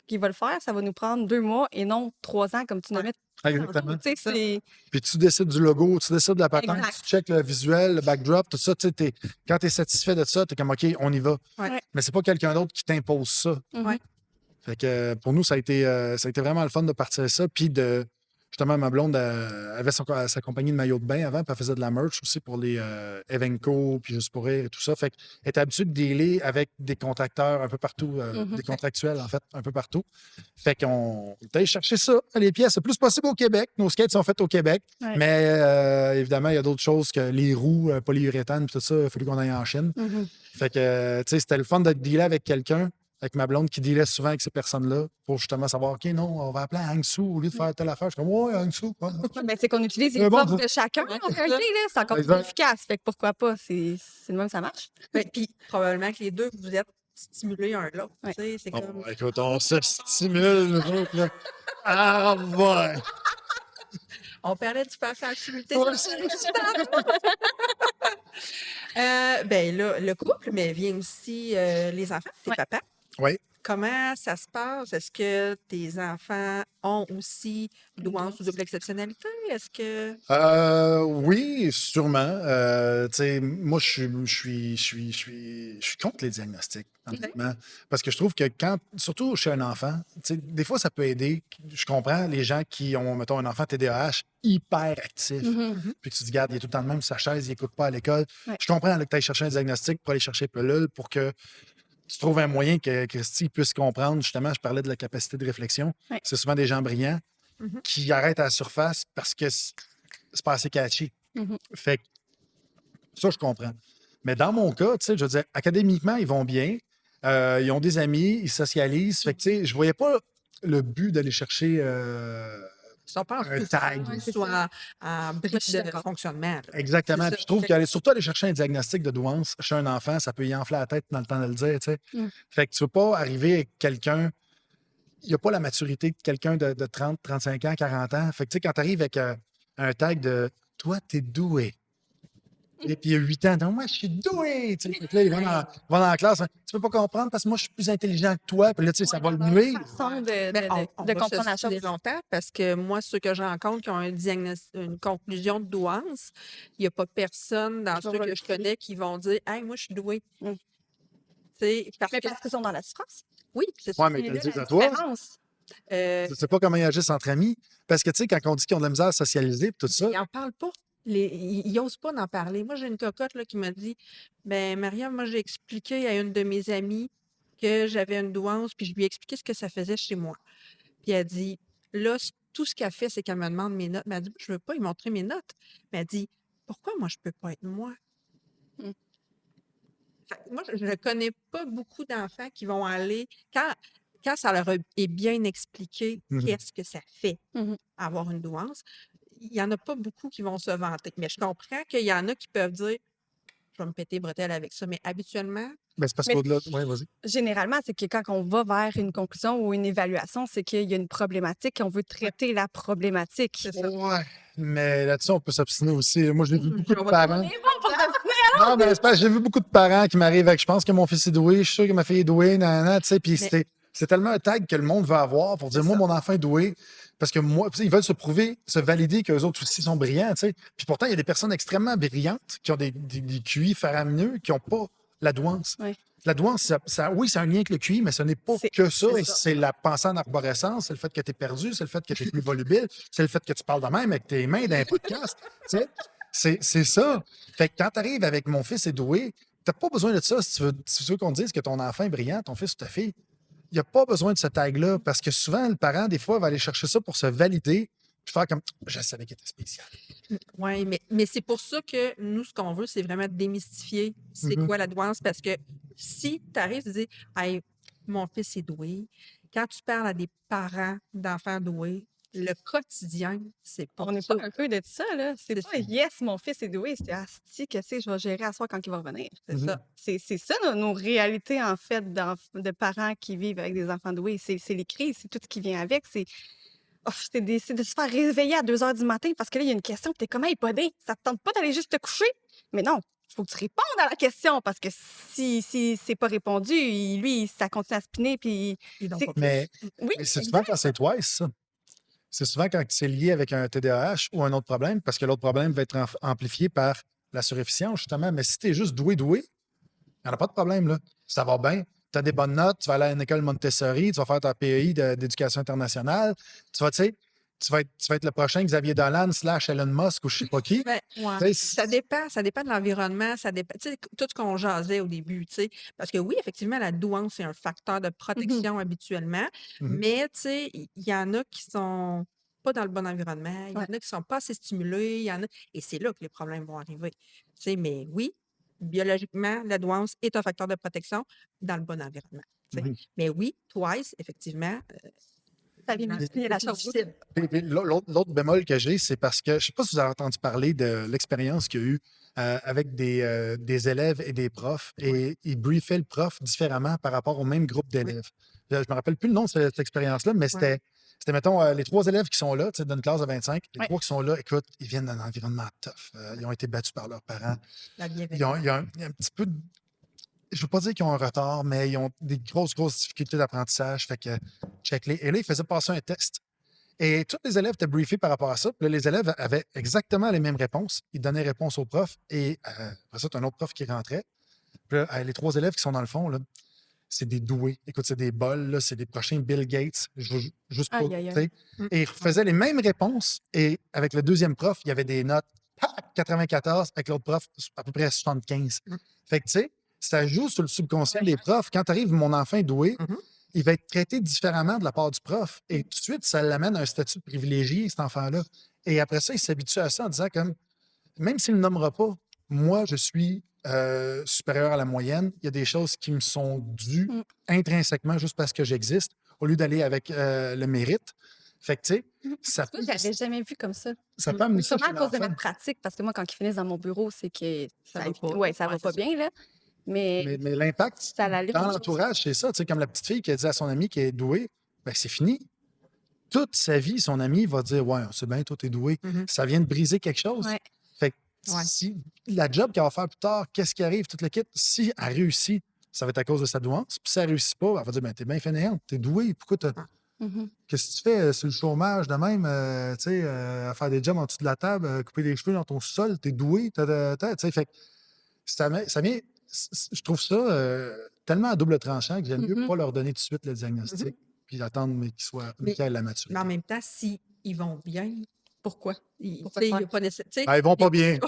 qui va le faire, ça va nous prendre 2 mois et non 3 ans, comme tu nommais. Exactement. Tu sais, c'est... Puis tu décides du logo, tu décides de la patente, Exact. tu checkes le visuel, le backdrop, tout ça. Tu sais, quand tu es satisfait de ça, tu es comme OK, on y va. Ouais. Mais c'est pas quelqu'un d'autre qui t'impose ça. Ouais. Fait que pour nous, ça a été vraiment le fun de partir ça. Puis de. Justement, ma blonde avait sa compagnie de maillots de bain avant, puis elle faisait de la merch aussi pour les Evenco, puis Juste pour rire et tout ça. Fait qu'elle était habituée de dealer avec des contracteurs un peu partout, des contractuels, en fait, un peu partout. Fait qu'on est allé chercher ça, les pièces, le plus possible au Québec. Nos skates sont faites au Québec. Ouais. Mais évidemment, il y a d'autres choses que les roues, polyuréthane, puis tout ça, il a fallu qu'on aille en Chine. Fait que, tu sais, c'était le fun de dealer avec quelqu'un, avec ma blonde qui dealait souvent avec ces personnes-là pour justement savoir, OK, non, on va appeler Hangsu au lieu de faire telle affaire. Je suis comme, ouais, Hangsu. Ouais. Ben, c'est qu'on utilise C'est les bon, forces ça. de chacun en réalité, là. C'est encore plus Exact. efficace. Fait que pourquoi pas? C'est le même, ça marche. Ben, puis probablement que les deux, vous êtes stimulés un l'autre. Ouais. Tu sais, c'est comme... Écoute, on se stimule, nous autres, là. Ah, ouais. On parlait du passage simultané. Ouais, Ben là, le couple, mais vient aussi les enfants, tes Ouais. papas. Oui. Comment ça se passe? Est-ce que tes enfants ont aussi douance ou double exceptionnalité? Est-ce que... Oui, sûrement. Tu sais, moi, je suis contre les diagnostics, honnêtement. Parce que je trouve que surtout chez un enfant, tu sais, des fois, ça peut aider. Je comprends les gens qui ont, mettons, un enfant TDAH hyper actif. Puis que tu te dis, regarde, il est tout le temps de même sur sa chaise, il n'écoute pas à l'école. Ouais. Je comprends là, que tu ailles chercher un diagnostic pour aller chercher pelule pour que tu trouves un moyen que Christy puisse comprendre. Justement, je parlais de la capacité de réflexion. Ouais. C'est souvent des gens brillants qui arrêtent à la surface parce que c'est pas assez catchy. Fait que ça, je comprends. Mais dans mon cas, tu sais, je veux dire, académiquement, ils vont bien. Ils ont des amis, ils socialisent. Fait que, tu sais, je voyais pas le but d'aller chercher Ça passe un tout tag. Ouais, c'est soit ça. en Moi, brique je suis de d'accord. fonctionnement, là. C'est Exactement. ça. Puis je trouve Fait qu'aller surtout aller chercher un diagnostic de douance chez un enfant, ça peut y enfler la tête dans le temps de le dire, tu sais. Mm. Fait que tu veux pas arriver avec quelqu'un, il n'y a pas la maturité de quelqu'un de 30, 35 ans, 40 ans. Fait que tu sais, quand tu arrives avec un tag de toi, t'es doué. Et puis il y a 8 ans, donc moi, je suis doué. Tu sais. Fait que là, ils vont dans la classe. Hein, tu peux pas comprendre parce que moi, je suis plus intelligent que toi. Puis là, tu sais, ça va le nuire. Façon Ben, on de va se comprendre la stimuler chose. longtemps parce que moi, ceux que je rencontre qui ont un une conclusion de douance, il n'y a pas personne dans Je ceux vais que je connais qui vont dire Hey, moi, je suis doué. Mm. Tu sais, parce Mais que parce qu'ils sont dans la souffrance. oui, c'est ça. Ouais, mais ils Mais te le là, disent la à toi. différence, Euh, Tu sais pas comment ils agissent entre amis. Parce que, tu sais, quand on dit qu'ils ont de la misère à socialiser et tout ça, ils n'en parlent pas. Ils n'osent pas d'en parler. Moi, j'ai une cocotte là, qui m'a dit Ben, Mariam, moi, j'ai expliqué à une de mes amies que j'avais une douance, puis je lui ai expliqué ce que ça faisait chez moi. Puis elle dit Là, tout ce qu'elle fait, c'est qu'elle me demande mes notes. Mais elle dit Je ne veux pas lui montrer mes notes. Mais elle dit Pourquoi moi, je ne peux pas être moi? Mm. Fait que moi, je ne connais pas beaucoup d'enfants qui vont aller, quand ça leur est bien expliqué, Mhm. qu'est-ce que ça fait Mhm. avoir une douance, il n'y en a pas beaucoup qui vont se vanter. Mais je comprends qu'il y en a qui peuvent dire je vais me péter les bretelles avec ça. Mais habituellement, ben, c'est parce Mais qu'au-delà. Oui, vas-y. généralement, c'est que quand on va vers une conclusion ou une évaluation, c'est qu'il y a une problématique et on veut traiter la problématique. c'est ça. Ouais. Mais là-dessus, on peut s'obstiner aussi. Moi, j'ai vu beaucoup de On va parents. On est bon pour ça. Non, mais c'est parce que j'ai vu beaucoup de parents qui m'arrivent avec je pense que mon fils est doué, je suis sûr que ma fille est douée, nanana, tu sais, puis Mais c'est tellement un tag que le monde veut avoir pour dire c'est moi, ça. mon enfant est doué. Parce que moi, tu sais, ils veulent se prouver, se valider qu'eux autres aussi sont brillants, tu sais. Puis pourtant, il y a des personnes extrêmement brillantes qui ont des QI faramineux qui n'ont pas la douance. Ouais. La douance, oui, c'est un lien avec le QI, mais ce n'est pas C'est- que ça. c'est Et ça. c'est la pensée en arborescence, c'est le fait que tu es perdu, c'est le fait que tu es plus volubile, c'est le fait que tu parles de même avec tes mains dans un podcast. Tu sais, c'est ça. Fait que quand tu arrives avec mon fils est doué, tu n'as pas besoin de ça si tu veux qu'on te dise que ton enfant est brillant, ton fils ou ta fille. Il n'y a pas besoin de ce tag-là parce que souvent, le parent, des fois, va aller chercher ça pour se valider puis faire comme je savais qu'il était spécial. Oui, mais c'est pour ça que nous, ce qu'on veut, c'est vraiment démystifier c'est Mhm. quoi la douance. Parce que si tu arrives et dis Hey, mon fils est doué, quand tu parles à des parents d'enfants doués, le quotidien, c'est pas On n'est ça. pas un peu de ça, là. C'est C'est pas ça. yes, mon fils est doué. C'est asti, que c'est, je vais gérer à soir quand il va revenir. C'est Mhm. ça. C'est ça, nos réalités, en fait, de parents qui vivent avec des enfants doués. C'est les crises, c'est tout ce qui vient avec. C'est de se faire réveiller à 2 heures du matin parce que là, il y a une question, tu es comme, hey, podé, ça te tente pas d'aller juste te coucher? Mais non, il faut que tu répondes à la question parce que si c'est pas répondu, lui, ça continue à spinner. Puis, Ils n'ont c'est- pas plus. Mais, oui, mais c'est souvent exact. quand c'est twice, ça. C'est souvent quand c'est lié avec un TDAH ou un autre problème, parce que l'autre problème va être amplifié par la surefficience, justement. Mais si tu es juste doué, il n'y en a pas de problème, là. Ça va bien. Tu as des bonnes notes, tu vas aller à une école Montessori, tu vas faire ta PEI d'éducation internationale. Tu vas, tu sais, tu vas être le prochain Xavier Dolan / Elon Musk ou je sais pas qui. Ben, ouais. Tu sais, Ça dépend de l'environnement, ça dépend, tu sais, tout ce qu'on jasait au début, tu sais. Parce que oui, effectivement, la douance, c'est un facteur de Mhm. protection habituellement, Mhm. mais tu sais, il y en a qui sont pas dans le bon environnement, il y Ouais. en a qui sont pas assez stimulés, et c'est là que les problèmes vont arriver. Tu sais, mais oui, biologiquement, la douance est un facteur de protection dans le bon environnement. Tu sais. Mhm. Mais oui, twice, effectivement, Ça vient dans- multiplier c'est la plus chose. difficile. Puis l'autre bémol que j'ai, c'est parce que je ne sais pas si vous avez entendu parler de l'expérience qu'il y a eu avec des élèves et des profs, et ils briefaient le prof différemment par rapport au même groupe Oui, d'élèves. Je ne me rappelle plus le nom de cette expérience-là, mais ouais. c'était mettons, les 3 élèves qui sont là, tu sais, d'une classe de 25, les Ouais. 3 qui sont là, écoute, ils viennent d'un environnement tough. Ils ont été battus par leurs parents. La Il y a bienveillance. un petit peu je ne veux pas dire qu'ils ont un retard, mais ils ont des grosses, grosses difficultés d'apprentissage. Fait que, check-les. Et là, ils faisaient passer un test. Et tous les élèves étaient briefés par rapport à ça. Puis là, les élèves avaient exactement les mêmes réponses. Ils donnaient réponse au prof. Et après ça, tu as un autre prof qui rentrait. Puis là, les 3 élèves qui sont dans le fond, là, c'est des doués. Écoute, c'est des bols, là, c'est des prochains Bill Gates. Je veux juste pas. Aïe, aïe, Tu sais. aïe. Mm. Et ils faisaient les mêmes réponses. Et avec le deuxième prof, il y avait des notes 94, avec l'autre prof, à peu près 75. Mm. Fait que, tu sais, ça joue sur le subconscient des profs. Quand tu arrives, mon enfant est doué, Mhm. il va être traité différemment de la part du prof. Et tout de suite, ça l'amène à un statut privilégié, cet enfant-là. Et après ça, il s'habitue à ça en disant comme, même s'il ne le nommera pas, moi, je suis supérieur à la moyenne. Il y a des choses qui me sont dues Mm. intrinsèquement juste parce que j'existe, au lieu d'aller avec le mérite. Fait que, tu sais, Mhm. ça Tu vois, j'avais jamais vu comme ça. ça peut amener ça Sûrement chez à cause de ma l'enfant. pratique, parce que moi, quand ils finissent dans mon bureau, c'est que Ça va pas. ouais, ça Ouais, va c'est pas ça. bien, là. Mais Mais l'impact ça allait dans autre chose. l'entourage, c'est ça. Tu sais, comme la petite fille qui a dit à son ami qui est douée, ben c'est fini. Toute sa vie, son ami va dire ouais, c'est bien, toi, t'es doué. Mhm. Ça vient de briser quelque chose. Ouais. Fait que Ouais. si la job qu'elle va faire plus tard, qu'est-ce qui arrive, toute l'équipe, si elle réussit, ça va être à cause de sa douance. Puis si elle réussit pas, elle va dire ben, t'es bien fainéante, t'es doué. Pourquoi Mhm. qu'est-ce que tu fais sur le chômage de même, tu sais, à faire des jobs en dessous de la table, couper des cheveux dans ton sol, t'es doué, tu sais, fait que je trouve ça tellement à double tranchant que j'aime mieux Mhm. pas leur donner tout de suite le Mhm. diagnostic, puis attendre mais Mais, qu'ils aient la mais maturité. en même temps, s'ils vont bien, pourquoi? Pourquoi Tu sais, il faire? n'y a pas nécessaire. Ben, ils vont pas bien.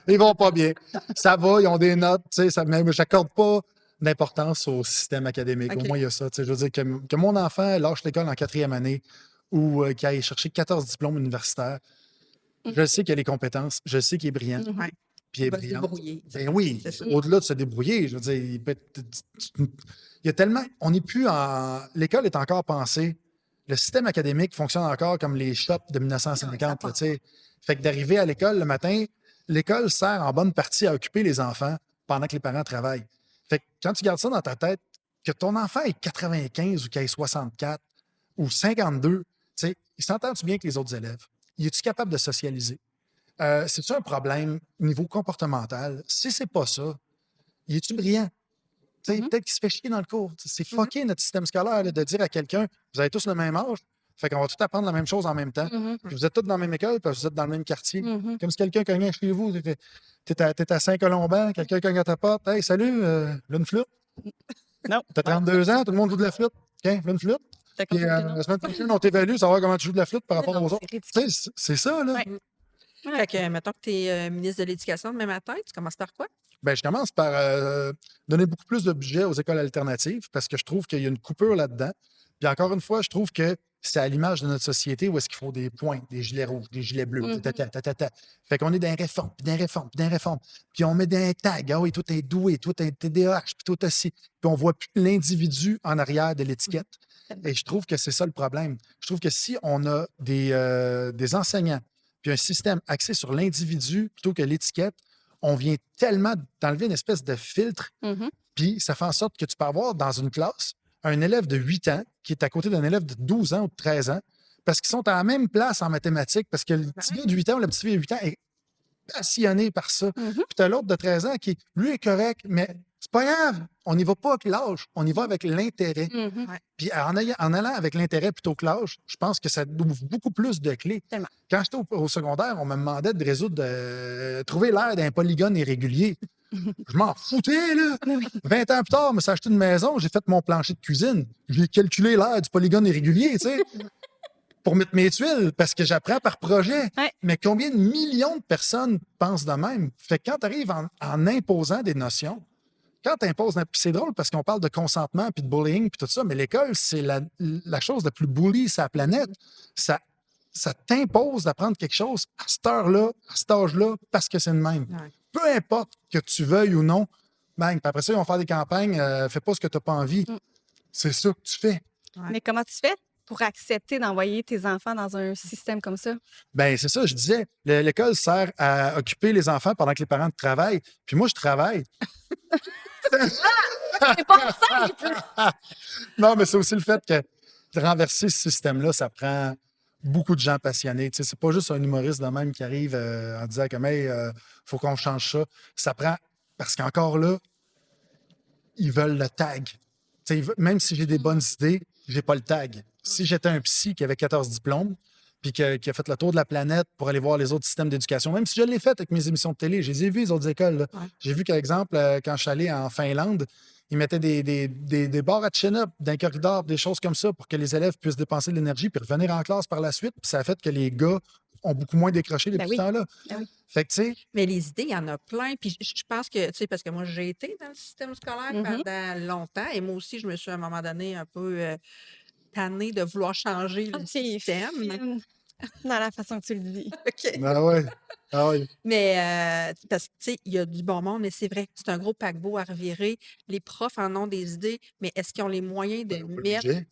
Ils vont pas bien. Ça va, ils ont des notes, tu sais, mais j'accorde pas d'importance au système académique. Au OK. moins, il y a ça. Tu sais, je veux dire que mon enfant lâche l'école en 4e année ou qu'il aille chercher 14 diplômes universitaires. Je sais qu'il a les compétences, je sais qu'il est brillant, Mhm. Ouais. puis il Il est va se brillant. débrouiller. Ben oui, C'est ça. au-delà de se débrouiller, je veux dire, il y a tellement. On n'est plus en. L'école est encore pensée. Le système académique fonctionne encore comme les shops de Ouais, ça 1950. Là, part. tu sais. Fait que d'arriver à l'école le matin, l'école sert en bonne partie à occuper les enfants pendant que les parents travaillent. Fait que quand tu gardes ça dans ta tête, que ton enfant ait 95 ou qu'il ait 64 ou 52, tu sais, il s'entend-tu bien avec les autres élèves? Il est-tu capable de socialiser? C'est-tu un problème au niveau comportemental? Si c'est pas ça, il est-tu brillant? Tu sais, Mhm. peut-être qu'il se fait chier dans le cours. C'est Mhm. fucké notre système scolaire là, de dire à quelqu'un, vous avez tous le même âge, fait qu'on va tous apprendre la même chose en même temps. Mhm. Puis vous êtes tous dans la même école, puis vous êtes dans le même quartier. Mhm. Comme si quelqu'un cognait chez vous, t'es à Saint-Colomban, quelqu'un cogne à ta porte, hey, salut, là, une flûte. Non. T'as 32 ans, tout le monde joue de la flûte. Tiens, là, une flûte. T'as Puis compris que non? la semaine prochaine, on t'évalue, savoir comment tu joues de la flûte par Mais rapport non, aux c'est autres. Tu ridicule. sais, c'est ça, là. Ouais. Ouais. Fait que, mettons que tu es ministre de l'Éducation demain matin, tu commences par quoi? Ben, je commence par donner beaucoup plus de budget aux écoles alternatives parce que je trouve qu'il y a une coupure là-dedans. Puis encore une fois, je trouve que c'est à l'image de notre société où est-ce qu'ils font des points, des gilets rouges, des gilets bleus, Mhm. Fait qu'on est dans les réformes, puis dans les réformes, puis dans les réformes. Puis on met des tags, ah oui, toi t'es doué, toi t'es TDAH, puis toi t'es ci. Puis on voit plus l'individu en arrière de l'étiquette. Et je trouve que c'est ça le problème. Je trouve que si on a des enseignants, puis un système axé sur l'individu plutôt que l'étiquette, on vient tellement d'enlever une espèce de filtre, Mhm. puis ça fait en sorte que tu peux avoir dans une classe un élève de 8 ans qui est à côté d'un élève de 12 ans ou de 13 ans parce qu'ils sont à la même place en mathématiques, parce que le petit gars de 8 ans ou la petite fille de 8 ans est passionné par ça. Mhm. Puis tu as l'autre de 13 ans qui, lui, est correct, mais c'est pas grave. On n'y va pas avec l'âge, on y va avec l'intérêt. Mhm. Puis en allant avec l'intérêt plutôt que l'âge, je pense que ça ouvre beaucoup plus de clés. Tellement. Quand j'étais au secondaire, on me demandait de résoudre, trouver l'aire d'un polygone irrégulier. Je m'en foutais, là. Mais oui. 20 ans plus tard, je me suis acheté une maison, j'ai fait mon plancher de cuisine. J'ai calculé l'aire du polygone irrégulier, tu sais, pour mettre mes tuiles, parce que j'apprends par projet. Ouais. Mais combien de millions de personnes pensent de même? Fait que quand tu arrives en imposant des notions, quand tu imposes, c'est drôle parce qu'on parle de consentement puis de bullying puis tout ça, mais l'école, c'est la chose la plus bully sur la planète. Ça t'impose d'apprendre quelque chose à cette heure-là, à cet âge-là, parce que c'est le même. Ouais. Peu importe que tu veuilles ou non, bang, puis après ça, ils vont faire des campagnes, fais pas ce que tu n'as pas envie. Mm. C'est ça que tu fais. Ouais. Mais comment tu fais pour accepter d'envoyer tes enfants dans un système comme ça? Ben c'est ça, je disais, l'école sert à occuper les enfants pendant que les parents travaillent. Puis moi, je travaille. C'est pas simple! Non, mais c'est aussi le fait que de renverser ce système-là, ça prend beaucoup de gens passionnés. Tu sais, c'est pas juste un humoriste de même qui arrive en disant comme hey, faut qu'on change ça. Ça prend. Parce qu'encore là, ils veulent le tag. Tu sais, même si j'ai des bonnes idées, j'ai pas le tag. Si j'étais un psy qui avait 14 diplômes, puis qui a fait le tour de la planète pour aller voir les autres systèmes d'éducation, même si je l'ai fait avec mes émissions de télé, je les ai vues, les autres écoles. Là. Ouais. J'ai vu, par exemple, quand je suis allé en Finlande, ils mettaient des bars à chin-up dans les corridors, des choses comme ça pour que les élèves puissent dépenser de l'énergie puis revenir en classe par la suite. Puis ça a fait que les gars ont beaucoup moins décroché depuis Ben ce oui. temps-là. Ben oui. Fait que, tu sais, Mais les idées, il y en a plein. Puis je pense que, tu sais, parce que moi, j'ai été dans le système scolaire Mhm. pendant longtemps. Et moi aussi, je me suis à un moment donné un peu tannée de vouloir changer Ah, le c'est système. fine. Dans la façon que tu le dis. OK. Ah ouais. Ah ouais. Mais parce que, tu sais, il y a du bon monde, mais c'est vrai, c'est un gros paquebot à revirer. Les profs en ont des idées, mais est-ce qu'ils ont les moyens de Ben, on peut le mettre budget.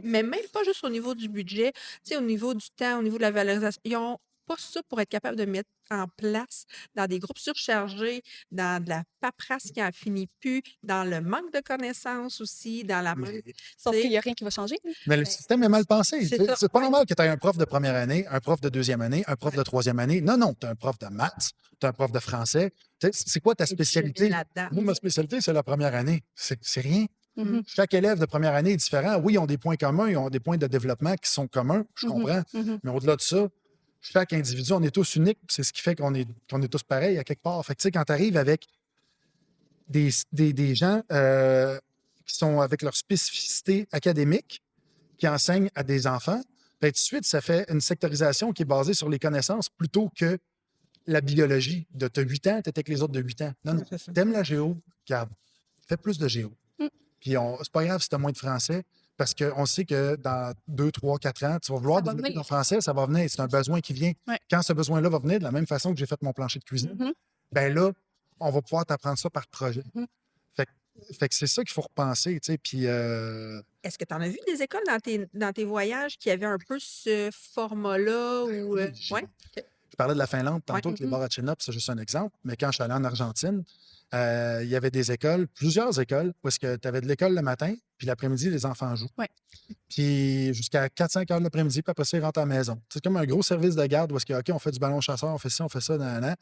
mais même pas juste au niveau du budget, tu sais, au niveau du temps, au niveau de la valorisation. Ils ont pas ça pour être capables de mettre en place dans des groupes surchargés, dans de la paperasse qui en finit plus, dans le manque de connaissances aussi, dans la manque, Mais, tu Sauf qu'il sais, n'y a rien qui va changer. mais le ben, système est mal pensé. c'est ça, C'est pas ouais. normal que tu aies un prof de première année, un prof de deuxième année, un prof de troisième année. Non, non, tu as un prof de maths, tu as un prof de français. Tu sais, c'est quoi ta Et tu le mets spécialité? là-dedans. Moi, ma spécialité, c'est la première année. C'est rien. Mhm, Chaque élève de première année est différent. Oui, ils ont des points communs, ils ont des points de développement qui sont communs, je mhm, comprends. mhm. Mais au-delà de ça, chaque individu, on est tous uniques. C'est ce qui fait qu'on est tous pareils à quelque part. Fait que, tu sais, quand tu arrives avec des gens qui sont avec leur spécificité académique, qui enseignent à des enfants, ben, tout de suite, ça fait une sectorisation qui est basée sur les connaissances plutôt que la biologie. De t'as 8 ans, tu avec les autres de 8 ans. Non, Ouais, non. c'est ça. T'aimes la géo, regarde, fais plus de géo. Mm. Puis c'est pas grave si tu as moins de français, parce qu'on sait que dans 2, 3, 4 ans, tu vas vouloir Ça va développer venir. ton français, ça va venir. C'est un besoin qui vient. Ouais. Quand ce besoin-là va venir, de la même façon que j'ai fait mon plancher de cuisine, Mhm, ben là, on va pouvoir t'apprendre ça par projet. mhm. Fait, fait que c'est ça qu'il faut repenser, tu sais. Puis Est-ce que tu en as vu des écoles dans tes voyages qui avaient un peu ce format-là ou oui, ouais? OK. je parlais de la Finlande Ouais. tantôt avec les Mhm. bars à chin-up, c'est juste un exemple. Mais quand je suis allé en Argentine, il y avait des écoles, plusieurs écoles, parce que tu avais de l'école le matin, puis l'après-midi, les enfants jouent. Ouais. Puis jusqu'à 4-5 heures de l'après-midi, puis après ça, ils rentrent à la maison. C'est comme un gros service de garde où est-ce que, OK, on fait du ballon chasseur, on fait ça, nan.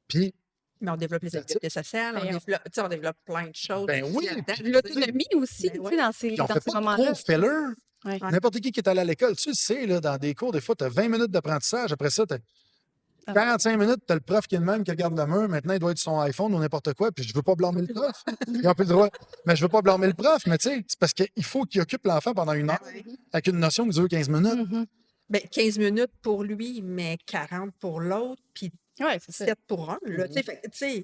Puis, Mais on développe les that's it. habiletés sociales, Ben, tu sais, on développe plein de choses Ben aussi oui, là-dedans. puis, L'autonomie aussi, Ben tu ouais. sais, dans ces, puis on dans fait ces pas de moments-là. cours filler. Ouais. Ouais. N'importe qui est allé à l'école, tu le sais, là, dans des cours, des fois, tu as 20 minutes d'apprentissage. Après ça, tu Ah. 45 minutes, tu as le prof qui est le même, qui regarde le mur. Maintenant, il doit être sur son iPhone ou n'importe quoi. Puis je veux pas blâmer le prof. Il a plus le droit. Mais je veux pas blâmer le prof. Mais tu sais, c'est parce qu'il faut qu'il occupe l'enfant pendant une Ben heure ouais. avec une notion qui dure 15 minutes. Mhm. Ben, 15 minutes pour lui, mais 40 pour l'autre, puis Ouais, c'est ça. 7 pour un. Là, tu sais, fait que, tu sais,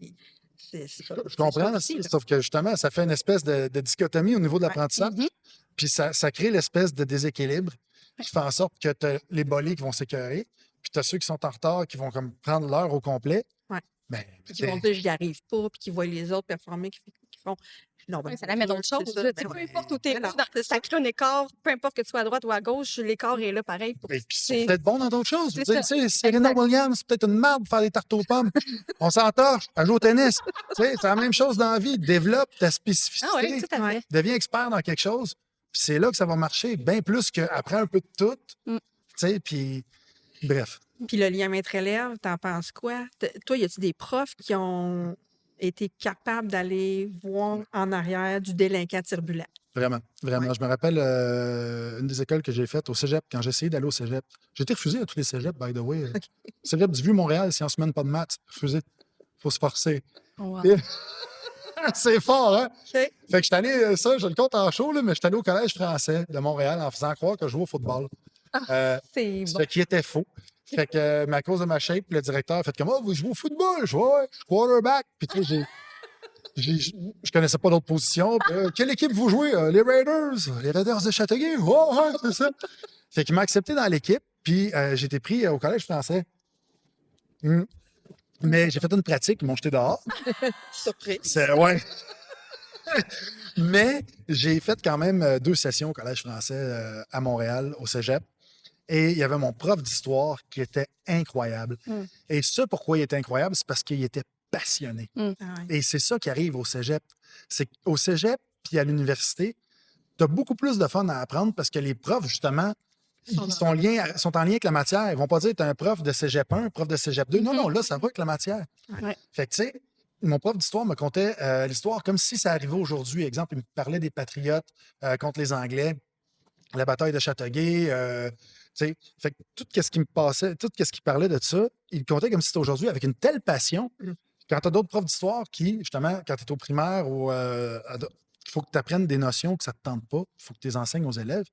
c'est Je c'est comprends, ça aussi, là. sauf que justement, ça fait une espèce de dichotomie au niveau de Ouais. l'apprentissage. Mhm. Puis ça crée l'espèce de déséquilibre Ouais. qui fait en sorte que tu as les bolés qui vont s'écœurer, puis tu as ceux qui sont en retard qui vont comme prendre l'heure au complet. Ouais. Ben, Puis qui vont dire j'y arrive pas, puis qui voient les autres performer, qui font non, ben, Ouais, ça la met d'autres c'est choses. ça, Là, ben tu sais, peu ouais. importe où tu es, Mais non, c'est ça. ça crée un écart, peu importe que tu sois à droite ou à gauche, l'écart est là pareil. Et puis, ils sont C'est peut-être bons dans d'autres choses. Je veux c'est dire, ça. tu sais, Serena Exact. Williams, c'est peut-être une marde pour faire des tartes aux pommes. On s'entorche, elle joue au tennis. Tu sais, c'est la même chose dans la vie. Développe ta spécificité. Ah oui, tout à fait. Deviens expert dans quelque chose. Puis c'est là que ça va marcher, bien plus qu'après un peu de tout. Mm. Tu sais, puis bref. Puis le lien maître-élève, t'en penses quoi? Toi, y a-tu des profs qui ont été capables d'aller voir en arrière du délinquant turbulent? Vraiment, vraiment. Ouais. Je me rappelle une des écoles que j'ai faites au cégep, quand j'ai essayé d'aller au cégep. J'ai été refusé à tous les cégeps, by the way. Cégep du Vieux-Montréal, si on se mène pas de maths, refusé. Faut se forcer. Wow. Et- C'est fort, hein? OK. Fait que je suis allé, ça, je le compte en show, là, mais je suis allé au Collège français de Montréal en faisant croire que je jouais au football. C'est Ce bon. qui était faux. Fait que, mais à cause de ma shape, le directeur a fait comme, oh, vous jouez au football? Je vois, ouais, je suis quarterback. Puis tu sais, je connaissais pas d'autres positions. Puis, quelle équipe vous jouez? Les Raiders? Les Raiders de Châteauguay? Oh, ouais, c'est ça. Fait qu'il m'a accepté dans l'équipe, puis j'ai été pris au Collège français. Mm. Mais j'ai fait une pratique, ils m'ont jeté dehors. Surprise. Ouais. Mais j'ai fait quand même 2 sessions au Collège français à Montréal, au cégep. Et il y avait mon prof d'histoire qui était incroyable. Mm. Et ça, pourquoi il était incroyable? C'est parce qu'il était passionné. Ah ouais. Et c'est ça qui arrive au cégep. C'est qu'au cégep puis à l'université, tu as beaucoup plus de fun à apprendre parce que les profs, justement, ils sont en lien avec la matière. Ils vont pas dire tu es un prof de cégep 1, un prof de cégep 2. Non, non, là, ça va avec la matière. Ouais. Fait que, tu sais, mon prof d'histoire me contait l'histoire comme si ça arrivait aujourd'hui. Exemple, il me parlait des Patriotes contre les Anglais, la bataille de Châteauguay. Tu sais, fait que tout ce qui me passait, tout ce qui parlait de ça, il le contait comme si c'était aujourd'hui avec une telle passion. Mm. Quand tu as d'autres profs d'histoire qui, justement, quand tu es au primaire ou il faut que tu apprennes des notions que ça ne te tente pas, il faut que tu les enseignes aux élèves,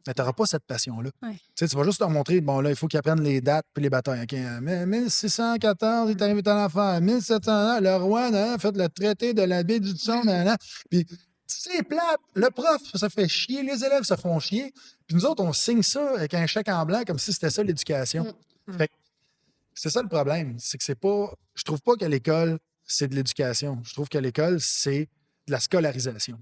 mais tu n'auras pas cette passion-là. Ouais. Tu sais, tu vas juste leur montrer, bon, là, il faut qu'ils apprennent les dates puis les batailles. OK? 1614, il est arrivé tel affaire. 1700, le roi a fait le traité de la baie du Son. Puis C'est plate. Le prof se fait chier, les élèves se font chier. Puis nous autres, on signe ça avec un chèque en blanc comme si c'était ça l'éducation. Fait que c'est ça le problème. C'est que c'est pas. Je trouve pas qu'à l'école, c'est de l'éducation. Je trouve qu'à l'école, c'est de la scolarisation.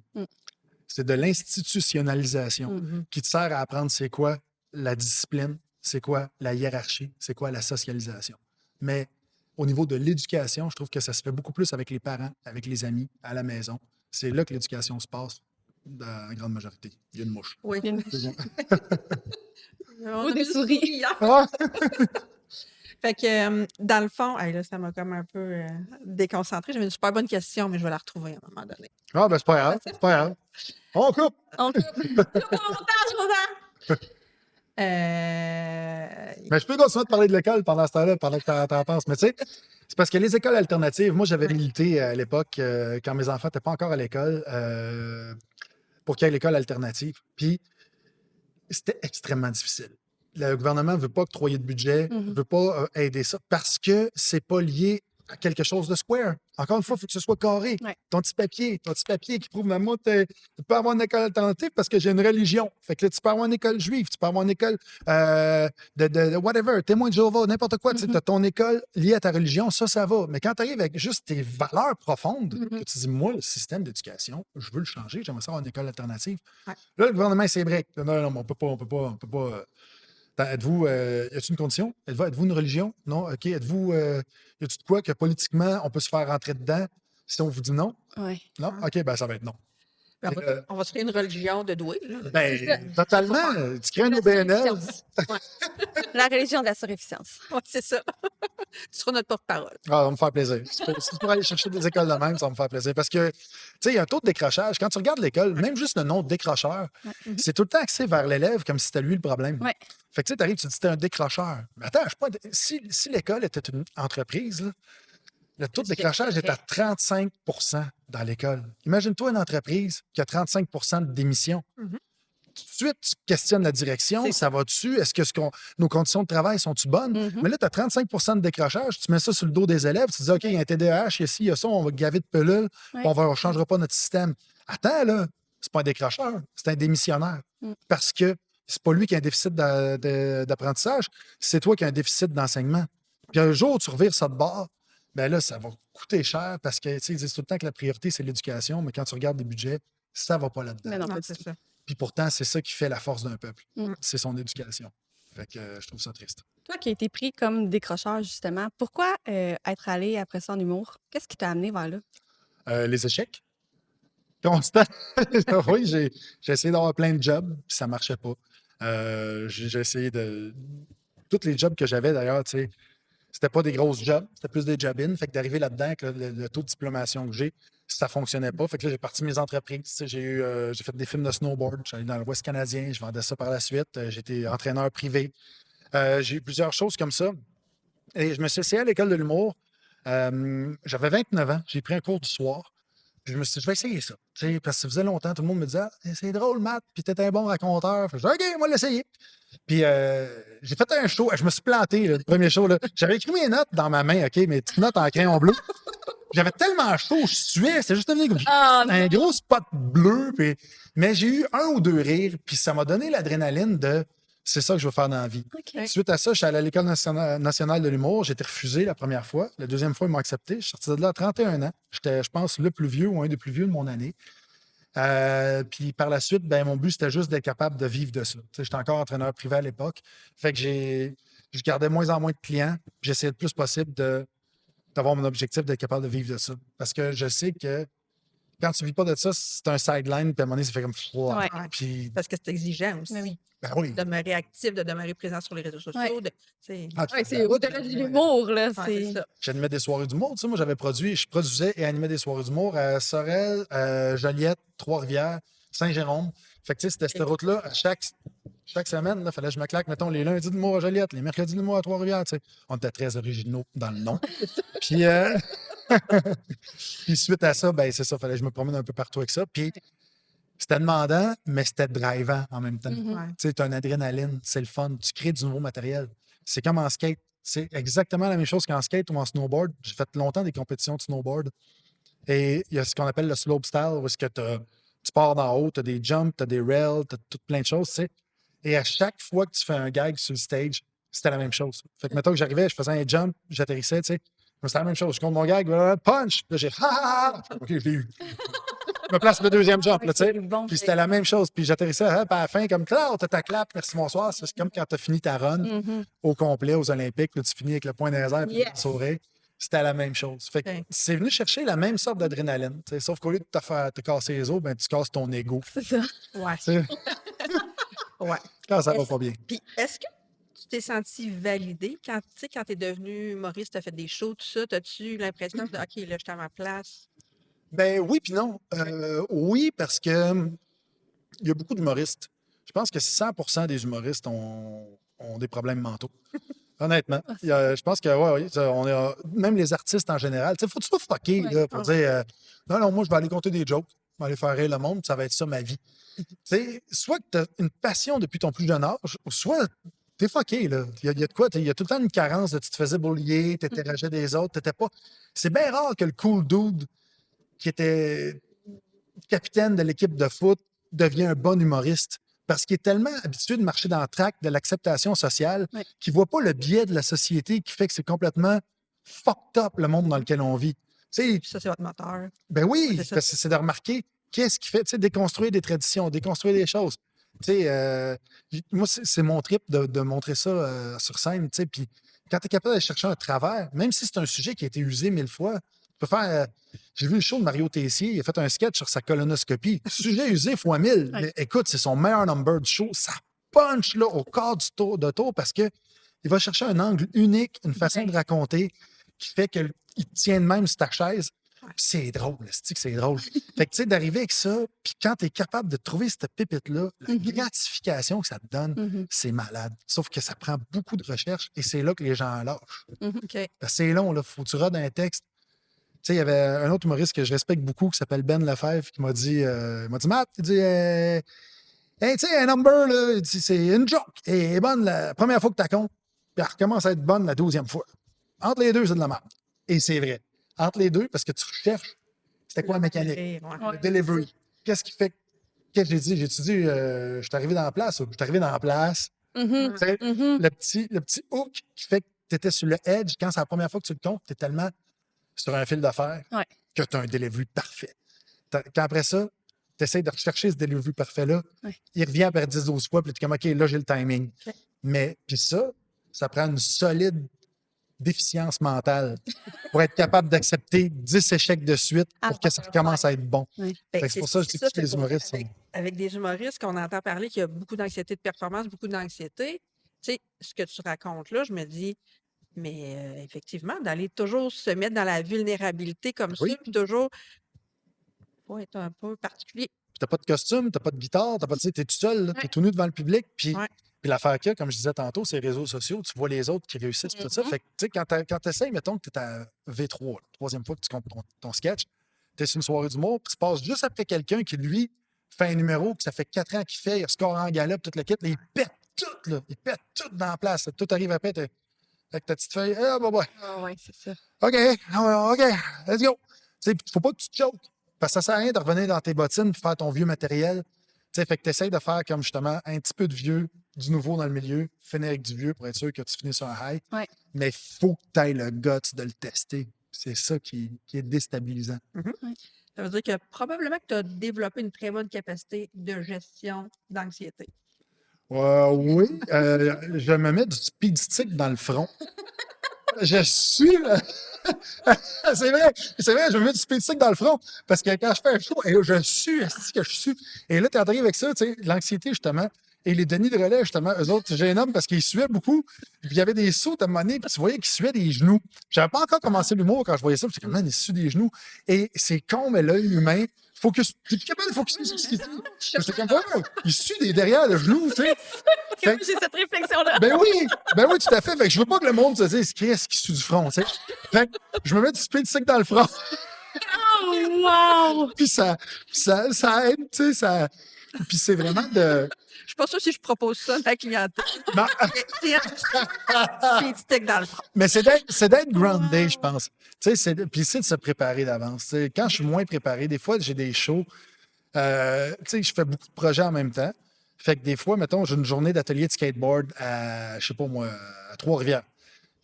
C'est de l'institutionnalisation qui te sert à apprendre c'est quoi la discipline, c'est quoi la hiérarchie, c'est quoi la socialisation. Mais au niveau de l'éducation, je trouve que ça se fait beaucoup plus avec les parents, avec les amis, à la maison. C'est là que l'éducation se passe, dans la grande majorité. Il y a une mouche. Oui. Il y a une- C'est bon. On Ou a des souris. hier. Ah! Fait que, dans le fond, hey, là, ça m'a comme un peu déconcentrée. J'avais une super bonne question, mais je vais la retrouver à un moment donné. Ah, ben c'est pas grave, c'est pas grave. On coupe! On coupe. Coupe au montage, Rosa. Mais je peux continuer de parler de l'école pendant ce temps-là, pendant que t'en penses. Mais tu sais, c'est parce que les écoles alternatives, moi, j'avais milité à l'époque, quand mes enfants n'étaient pas encore à l'école, pour qu'il y ait l'école alternative. Puis, c'était extrêmement difficile. Le gouvernement ne veut pas octroyer de budget, ne veut pas aider ça parce que c'est pas lié à quelque chose de square. Encore une fois, il faut que ce soit carré. Ouais. Ton petit papier qui prouve, maman, tu peux avoir une école alternative parce que j'ai une religion. Fait que là, tu peux avoir une école juive, tu peux avoir une école de whatever, témoin de Jéhovah, n'importe quoi. Tu as ton école liée à ta religion, ça va. Mais quand tu arrives avec juste tes valeurs profondes, que tu dis, moi, le système d'éducation, je veux le changer, j'aimerais ça avoir une école alternative. Ouais. Là, le gouvernement s'est break. Non, mais on peut pas. Êtes-vous, y a-t-il une condition? Êtes-vous une religion? Non? OK. Êtes-vous, y a-t-il de quoi que politiquement, on peut se faire rentrer dedans si on vous dit non? Ouais. Non? OK, ben ça va être non. Ben, on va se créer une religion de doués. Là. Ben, totalement. Tu crées un OBNL. La religion de la surefficience. Ouais, c'est ça. Tu seras notre porte-parole. Ah, ça va me faire plaisir. Si tu aller chercher des écoles de même, ça va me faire plaisir. Parce que, tu sais, il y a un taux de décrochage. Quand tu regardes l'école, même juste le nom de décrocheur, c'est tout le temps axé vers l'élève comme si c'était lui le problème. Ouais. Fait que tu sais, t'arrives, tu dis, t'es un décrocheur. Mais attends, je suis pas si l'école était une entreprise, là, le taux de décrochage est à 35 dans l'école. Imagine-toi une entreprise qui a 35 de démission. Tout de suite, tu questionnes la direction, ça va-tu? Est-ce que nos conditions de travail sont-tu bonnes? Mais là, tu as 35 de décrochage, tu mets ça sur le dos des élèves, tu dis, OK, il y a un TDAH, il y a ci, il y a ça, on va gaver de pelules, puis on ne changera pas notre système. Attends, là, c'est pas un décrocheur, c'est un démissionnaire. Parce que c'est pas lui qui a un déficit d'apprentissage, c'est toi qui as un déficit d'enseignement. Puis un jour, tu revires ça de bord, bien là, ça va coûter cher parce que, tu sais, ils disent tout le temps que la priorité, c'est l'éducation, mais quand tu regardes les budgets, ça va pas là-dedans. Mais non, Non, pas du c'est tout. ça. Puis pourtant, c'est ça qui fait la force d'un peuple. C'est son éducation. Fait que je trouve ça triste. Toi qui as été pris comme décrocheur, justement, pourquoi être allé après ça en humour? Qu'est-ce qui t'a amené vers là? Les échecs. Constant. Oui, j'ai essayé d'avoir plein de jobs, puis ça marchait pas. J'ai essayé de. Tous les jobs que j'avais, d'ailleurs, tu sais, c'était pas des grosses jobs, c'était plus des job-in. Fait que d'arriver là-dedans, avec le taux de diplomation que j'ai, ça fonctionnait pas. Fait que là, j'ai parti mes entreprises. Tu sais, j'ai fait des films de snowboard. J'allais dans l'Ouest canadien. Je vendais ça par la suite. J'étais entraîneur privé. J'ai eu plusieurs choses comme ça. Et je me suis essayé à l'école de l'humour. J'avais 29 ans. J'ai pris un cours du soir. Puis je me suis dit, je vais essayer ça. Tu sais, parce que ça faisait longtemps, tout le monde me disait, ah, c'est drôle, Matt, puis t'es un bon raconteur. Fait que je dis, OK, moi, l'essayer. Puis j'ai fait un show. Je me suis planté, là, le premier show. Là. J'avais écrit mes notes dans ma main, OK, mes petites notes en crayon bleu. J'avais tellement chaud, je suais. C'est juste devenu comme un gros spot bleu. Mais j'ai eu un ou deux rires, puis ça m'a donné l'adrénaline de c'est ça que je veux faire dans la vie. OK. Suite à ça, je suis allé à l'École nationale de l'humour. J'ai été refusé la première fois. La deuxième fois, ils m'ont accepté. Je suis sorti de là à 31 ans. J'étais, je pense, le plus vieux ou un des plus vieux de mon année. Puis par la suite, ben, mon but, c'était juste d'être capable de vivre de ça. Tu sais, j'étais encore entraîneur privé à l'époque. Fait que je gardais moins en moins de clients. J'essayais le plus possible d'avoir mon objectif d'être capable de vivre de ça. Parce que je sais que quand tu ne vis pas de ça, c'est un sideline, puis à un moment donné, ça fait comme froid. Ouais. Puis, Parce que c'est exigeant aussi. Mais oui. ben oui. De demeurer actif, de demeurer présent sur les réseaux sociaux. Ouais. Ah, Ouais, c'est au-delà de l'humour, là. Ouais, c'est ça. J'animais des soirées d'humour. Tu sais, moi, je produisais et animais des soirées d'humour à Sorel, Joliette, Trois-Rivières, Saint-Jérôme. Fait que, tu sais, c'était cette route-là. À chaque semaine, il fallait que je me claque, mettons, les lundis d'humour à Joliette, les mercredis d'humour à Trois-Rivières. Tu sais. On était très originaux dans le nom. Puis, puis suite à ça, ben c'est ça, fallait que je me promène un peu partout avec ça. Puis c'était demandant, mais c'était drivant en même temps. Ouais. Tu sais, tu as une adrénaline, c'est le fun. Tu crées du nouveau matériel. C'est comme en skate. C'est exactement la même chose qu'en skate ou en snowboard. J'ai fait longtemps des compétitions de snowboard. Et il y a ce qu'on appelle le slope style, où est-ce que tu tu pars d'en haut, tu as des jumps, tu as des rails, tu as tout plein de choses, tu sais. Et à chaque fois que tu fais un gag sur le stage, c'était la même chose. Fait que, mettons que j'arrivais, je faisais un jump, j'atterrissais, tu sais. C'était la même chose. Je compte mon gag, punch! Puis là, j'ai ha ha ha! OK, je l'ai eu. Je me place pour le deuxième jump, là, tu sais. Bon, Puis c'était la même chose. Puis j'atterrissais, puis à la fin, comme, Claude, t'as ta clap, merci, bonsoir. C'est comme quand t'as fini ta run au complet aux Olympiques, là, tu finis avec le point des airs et le sourire. C'était la même chose. Fait que c'est venu chercher la même sorte d'adrénaline. Tu sais, sauf qu'au lieu de te casser les os, ben, tu casses ton ego. c'est ça. Ouais. Tu sais, Ouais. quand ça va pas bien. Puis, est-ce que tu t'es senti validé quand tu es devenu humoriste, tu as fait des shows, tout ça? As-tu l'impression de OK, là, je suis à ma place? Ben oui, puis non. Oui, parce que il y a beaucoup d'humoristes. Je pense que 100% des humoristes ont des problèmes mentaux. Honnêtement. Je pense que, ouais, on est, même les artistes en général, il faut que tu sois fucké là, pour dire non, non, moi, je vais aller compter des jokes, je vais aller faire rire le monde, ça va être ça ma vie. Tu sais, soit que tu as une passion depuis ton plus jeune âge, ou soit t'es fucké. Là. Il y a de quoi? Il y a tout le temps une carence de tu te faisais bullier, tu interagissais des autres, t'étais pas. C'est bien rare que le cool dude qui était capitaine de l'équipe de foot devient un bon humoriste. Parce qu'il est tellement habitué de marcher dans le track de l'acceptation sociale qu'il ne voit pas le biais de la société qui fait que c'est complètement fucked up le monde dans lequel on vit. Tu sais, Puis ça, c'est votre moteur. ben oui, C'est ça. parce que c'est de remarquer qu'est-ce qui fait, tu sais, déconstruire des traditions, déconstruire des choses. Tu sais, moi, c'est mon trip de montrer ça sur scène, tu sais, puis quand tu es capable d'aller chercher un travers, même si c'est un sujet qui a été usé 1000 fois, tu peux faire... j'ai vu le show de Mario Tessier, il a fait un sketch sur sa colonoscopie. Sujet usé fois 1000. Mais écoute, c'est son meilleur number du show. Ça punch là, au quart du tour de tour parce que il va chercher un angle unique, une façon de raconter qui fait qu'il tient de même sur ta chaise. Puis c'est drôle, c'est drôle. Fait que tu sais, d'arriver avec ça, puis quand tu es capable de trouver cette pépite-là, la gratification que ça te donne, c'est malade. Sauf que ça prend beaucoup de recherche et c'est là que les gens lâchent. OK. Parce que c'est long, là. Faut que tu rodes un texte. Tu sais, il y avait un autre humoriste que je respecte beaucoup qui s'appelle Ben Lefebvre qui m'a dit, Matt, il dit, hey, tu sais, un number, là, il dit, c'est une joke. Et elle est bonne la première fois que tu comptes, puis elle recommence à être bonne la 12e fois. Entre les deux, c'est de la merde. Et c'est vrai. Entre les deux, parce que tu recherches, c'était quoi la mécanique? Le delivery. Qu'est-ce qui fait qu'est-ce que j'ai dit? J'ai-tu dit, je suis arrivé dans la place ou je suis arrivé dans la place? Tu sais, le petit hook qui fait que tu étais sur le edge, quand c'est la première fois que tu le comptes, tu es tellement sur un fil de fer que tu as un delivery parfait. Quand après ça, tu essaies de rechercher ce delivery parfait-là, il revient après 10-12 fois, puis tu es comme, OK, là, j'ai le timing. Mais, puis ça prend une solide déficience mentale pour être capable d'accepter 10 échecs de suite pour que ça recommence à être bon. C'est pour ça que je dis que tous les humoristes sont... Avec des humoristes qu'on entend parler qu'il y a beaucoup d'anxiété de performance, beaucoup d'anxiété, tu sais, ce que tu racontes là, je me dis, mais effectivement, d'aller toujours se mettre dans la vulnérabilité comme ça, puis toujours, faut être un peu particulier. Puis t'as pas de costume, t'as pas de guitare, t'as pas de... T'es tout seul, t'es tout nu devant le public, puis l'affaire qu'il y a, comme je disais tantôt, c'est les réseaux sociaux, tu vois les autres qui réussissent, tout ça. Fait que, tu sais, quand tu essaies, mettons que tu es à V3, la troisième fois que tu comptes ton sketch, tu es sur une soirée d'humour, puis tu passes juste après quelqu'un qui, lui, fait un numéro que ça fait 4 ans qu'il fait, il score en galop, toute la kit, là, il pète tout, là. Il pète tout dans la place. Tout arrive après, avec ta petite feuille. Ah, bah. Oui, c'est ça. OK, let's go. Tu sais, faut pas que tu te choques. Parce que ça sert à rien de revenir dans tes bottines pour faire ton vieux matériel. Tu sais, fait que tu essaies de faire comme justement un petit peu de vieux, du nouveau dans le milieu, finir avec du vieux pour être sûr que tu finis sur un high. Mais il faut que tu aies le guts de le tester. C'est ça qui est déstabilisant. Ça veut dire que probablement que tu as développé une très bonne capacité de gestion d'anxiété. Oui, je me mets du speed stick dans le front. Je suis... c'est vrai, je me mets du speed stick dans le front parce que quand je fais un show, je suis, est-ce que je suis. Et là, tu arrives avec ça, tu sais, l'anxiété, justement, et les Denis de relais, justement, eux autres, j'ai un homme parce qu'ils suaient beaucoup. Puis il y avait des sauts à un moment donné, puis tu voyais qu'ils suaient des genoux. J'avais pas encore commencé l'humour quand je voyais ça, puis j'étais comme, man, ils suent des genoux. Et c'est con, mais l'œil humain, focus. Tu es plus capable de focuser sur ce qu'il dit. J'étais comme, ouais, il sue des derrière le genou, tu sais. J'ai cette réflexion-là. Ben oui, tout à fait. Fait que je veux pas que le monde se dise, qu'est-ce qui suit du front, tu sais. Fait que je me mets du speed stick dans le front. Oh, wow! Puis ça aide, tu sais, ça. Puis c'est vraiment de. Je suis pas sûre si je propose ça à la clientèle. Non. Speed stick dans le front. Mais c'est d'être groundé, je pense. Tu sais, puis c'est de se préparer d'avance. Tu sais, quand je suis moins préparé, des fois, j'ai des shows. Tu sais, je fais beaucoup de projets en même temps. Fait que des fois, mettons, j'ai une journée d'atelier de skateboard à, je sais pas moi, à Trois-Rivières.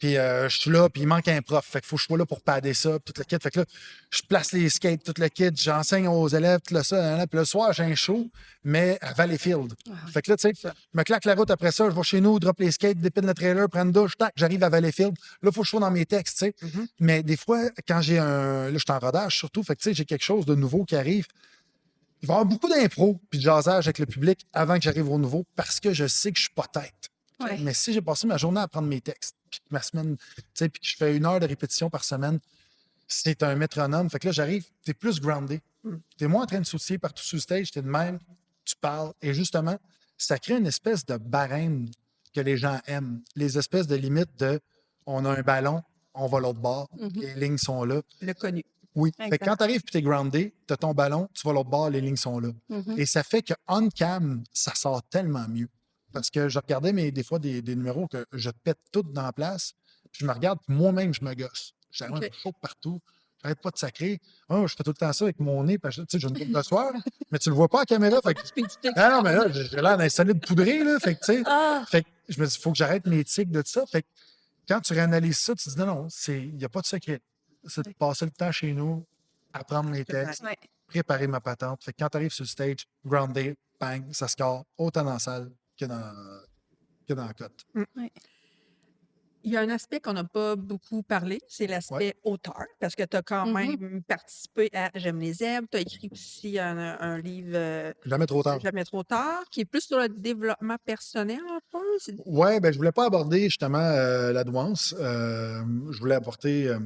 Puis je suis là, puis il manque un prof. Fait qu'il faut que je sois là pour padder ça, puis tout le kit. Fait que là, je place les skates, tout le kit, j'enseigne aux élèves, tout le ça. Nan, nan. Puis le soir, j'ai un show, mais à Valleyfield. Fait que là, tu sais, je me claque la route après ça, je vais chez nous, drop les skates, dépine le trailer, prends une douche, tac, j'arrive à Valleyfield. Là, il faut que je sois dans mes textes, tu sais. Mais des fois, quand j'ai un. Là, je suis en rodage surtout, fait que tu sais, j'ai quelque chose de nouveau qui arrive. Il va y avoir beaucoup d'impro puis de jasage avec le public avant que j'arrive au nouveau parce que je sais que je suis pas tête. Ouais. Mais si j'ai passé ma journée à apprendre mes textes, puis que ma semaine, tu sais, puis que je fais 1 heure de répétition par semaine, c'est un métronome. Fait que là, j'arrive, t'es plus groundé. T'es moins en train de sautiller partout sur le stage, t'es de même, tu parles. Et justement, ça crée une espèce de barème que les gens aiment. Les espèces de limites de on a un ballon, on va l'autre bord, les lignes sont là. Le connu. Oui. Exact. Fait que quand tu arrives et tu es groundé, tu as ton ballon, tu vas l'autre bord, les lignes sont là. Et ça fait que on-cam, ça sort tellement mieux. Parce que je regardais des fois des numéros que je pète tout dans la place, puis je me regarde, puis moi-même, je me gosse. J'ai un chaud partout. J'arrête pas de sacrer. Oh, je fais tout le temps ça avec mon nez, parce que tu sais, j'ai une coupe de soir, mais tu le vois pas à la caméra. Fait que... Ah non, mais là, j'ai l'air d'un solide poudré, là. Fait que, tu sais, fait que je me dis, il faut que j'arrête mes tics de ça. Fait que quand tu réanalyses ça, tu te dis, non, il n'y a pas de secret. C'est de passer le temps chez nous, apprendre mes textes, Ouais. préparer ma patente. Fait que quand tu arrives sur le stage, groundé, bang, ça score autant dans la salle que dans la cote. Ouais. Il y a un aspect qu'on n'a pas beaucoup parlé, c'est l'aspect auteur, parce que tu as quand même participé à J'aime les zèbres, tu as écrit aussi un livre Jamais trop tard. Jamais trop tard, qui est plus sur le développement personnel un peu. Ouais, ben je voulais pas aborder justement la douance. Je voulais apporter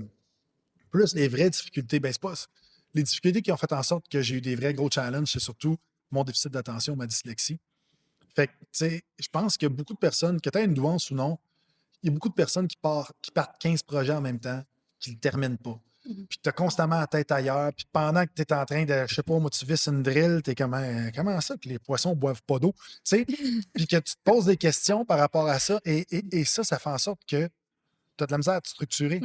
plus les vraies difficultés. Ben, c'est pas les difficultés qui ont fait en sorte que j'ai eu des vrais gros challenges, c'est surtout mon déficit d'attention, ma dyslexie. Fait que, tu sais, je pense que beaucoup de personnes, que tu aies une douance ou non, il y a beaucoup de personnes qui partent 15 projets en même temps, qui ne le terminent pas. Puis tu as constamment la tête ailleurs. Puis pendant que tu es en train de, je sais pas, moi, tu visses une drill, tu es comment ça que les poissons boivent pas d'eau? Tu sais, puis que tu te poses des questions par rapport à ça. Et ça fait en sorte que tu as de la misère à te structurer.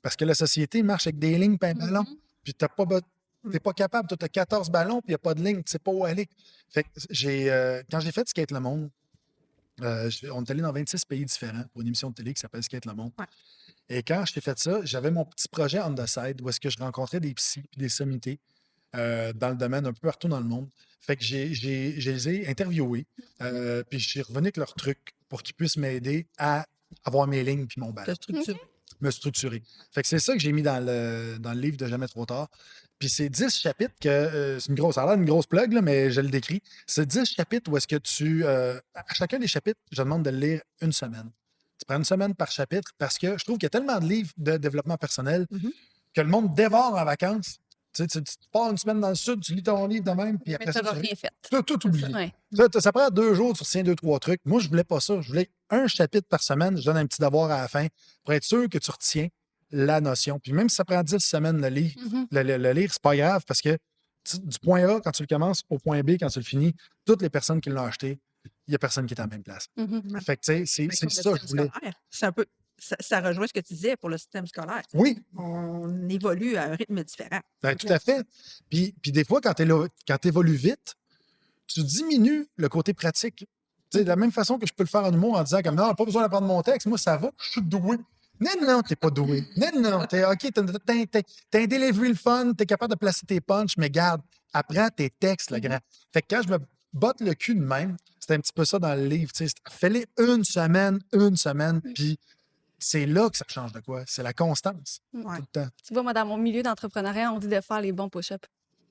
Parce que la société marche avec des lignes et un ballon. Puis tu n'es pas capable. Tu as 14 ballons, puis il n'y a pas de ligne. Tu ne sais pas où aller. Fait que quand j'ai fait Skate le Monde, on est allé dans 26 pays différents pour une émission de télé qui s'appelle Skate le Monde. Ouais. Et quand je t'ai fait ça, j'avais mon petit projet on the side où est-ce que je rencontrais des psys et des sommités dans le domaine un peu partout dans le monde. Fait que je les ai interviewés, puis je suis revenu avec leurs trucs pour qu'ils puissent m'aider à avoir mes lignes puis mon La ballon, structure. me structurer. Fait que c'est ça que j'ai mis dans le livre de Jamais trop tard. Puis c'est 10 chapitres que c'est ça a l'air une grosse plug, là, mais je le décris. C'est 10 chapitres où est-ce que à chacun des chapitres, je demande de le lire une semaine. Tu prends une semaine par chapitre parce que je trouve qu'il y a tellement de livres de développement personnel que le monde dévore en vacances. Tu sais, tu pars une semaine dans le sud, tu lis ton livre de même, puis Mais après tu ça, n'auras tu rien fait. tout oublié. Ouais. Ça prend 2 jours, tu retiens 2-3 trucs. Moi, je voulais pas ça. Je voulais un chapitre par semaine. Je donne un petit devoir à la fin pour être sûr que tu retiens la notion. Puis même si ça prend 10 semaines le lire, le lire, c'est pas grave parce que du point A, quand tu le commences, au point B, quand tu le finis, toutes les personnes qui l'ont acheté, il n'y a personne qui est à la même place. Fait que, tu sais, Mais c'est comme le ça que je système voulais. scolaire, c'est un peu, ça rejoint ce que tu disais pour le système scolaire. Oui, On évolue à un rythme différent. ben, tout à fait. Puis des fois, quand tu évolues vite, tu diminues le côté pratique. Tu sais, de la même façon que je peux le faire en humour en disant comme non, pas besoin d'apprendre mon texte, moi ça va, je suis doué. Non, t'es pas doué. Non, OK, t'as un delivery le fun, t'es capable de placer tes punchs, mais garde, apprends tes textes, le grand. Fait que quand je me botte le cul de même, c'est un petit peu ça dans le livre. Tu sais, fais-les une semaine, puis c'est là que ça change de quoi. C'est la constance, Ouais. tout le temps. Tu vois, moi, dans mon milieu d'entrepreneuriat, on dit de faire les bons push-ups.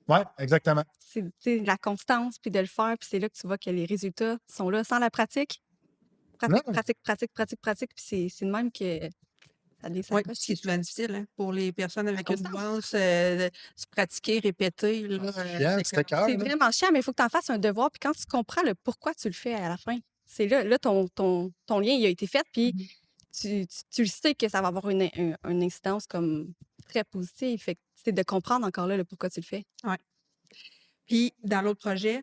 Oui, exactement. C'est tu sais, la constance, puis de le faire, puis c'est là que tu vois que les résultats sont là. Sans la pratique, Non. pratique, puis c'est de même que ça Oui, descend. ce qui est souvent difficile hein, pour les personnes avec une constance. douance, se pratiquer, répéter. Là, Chiant, c'est c'était comme- cœur. C'est là. vraiment chiant, mais il faut que tu en fasses un devoir. Puis quand tu comprends le pourquoi tu le fais à la fin, c'est là ton lien il a été fait. Puis tu le sais que ça va avoir une incidence comme très positive. Fait que c'est de comprendre encore là le pourquoi tu le fais. Puis, dans l'autre projet,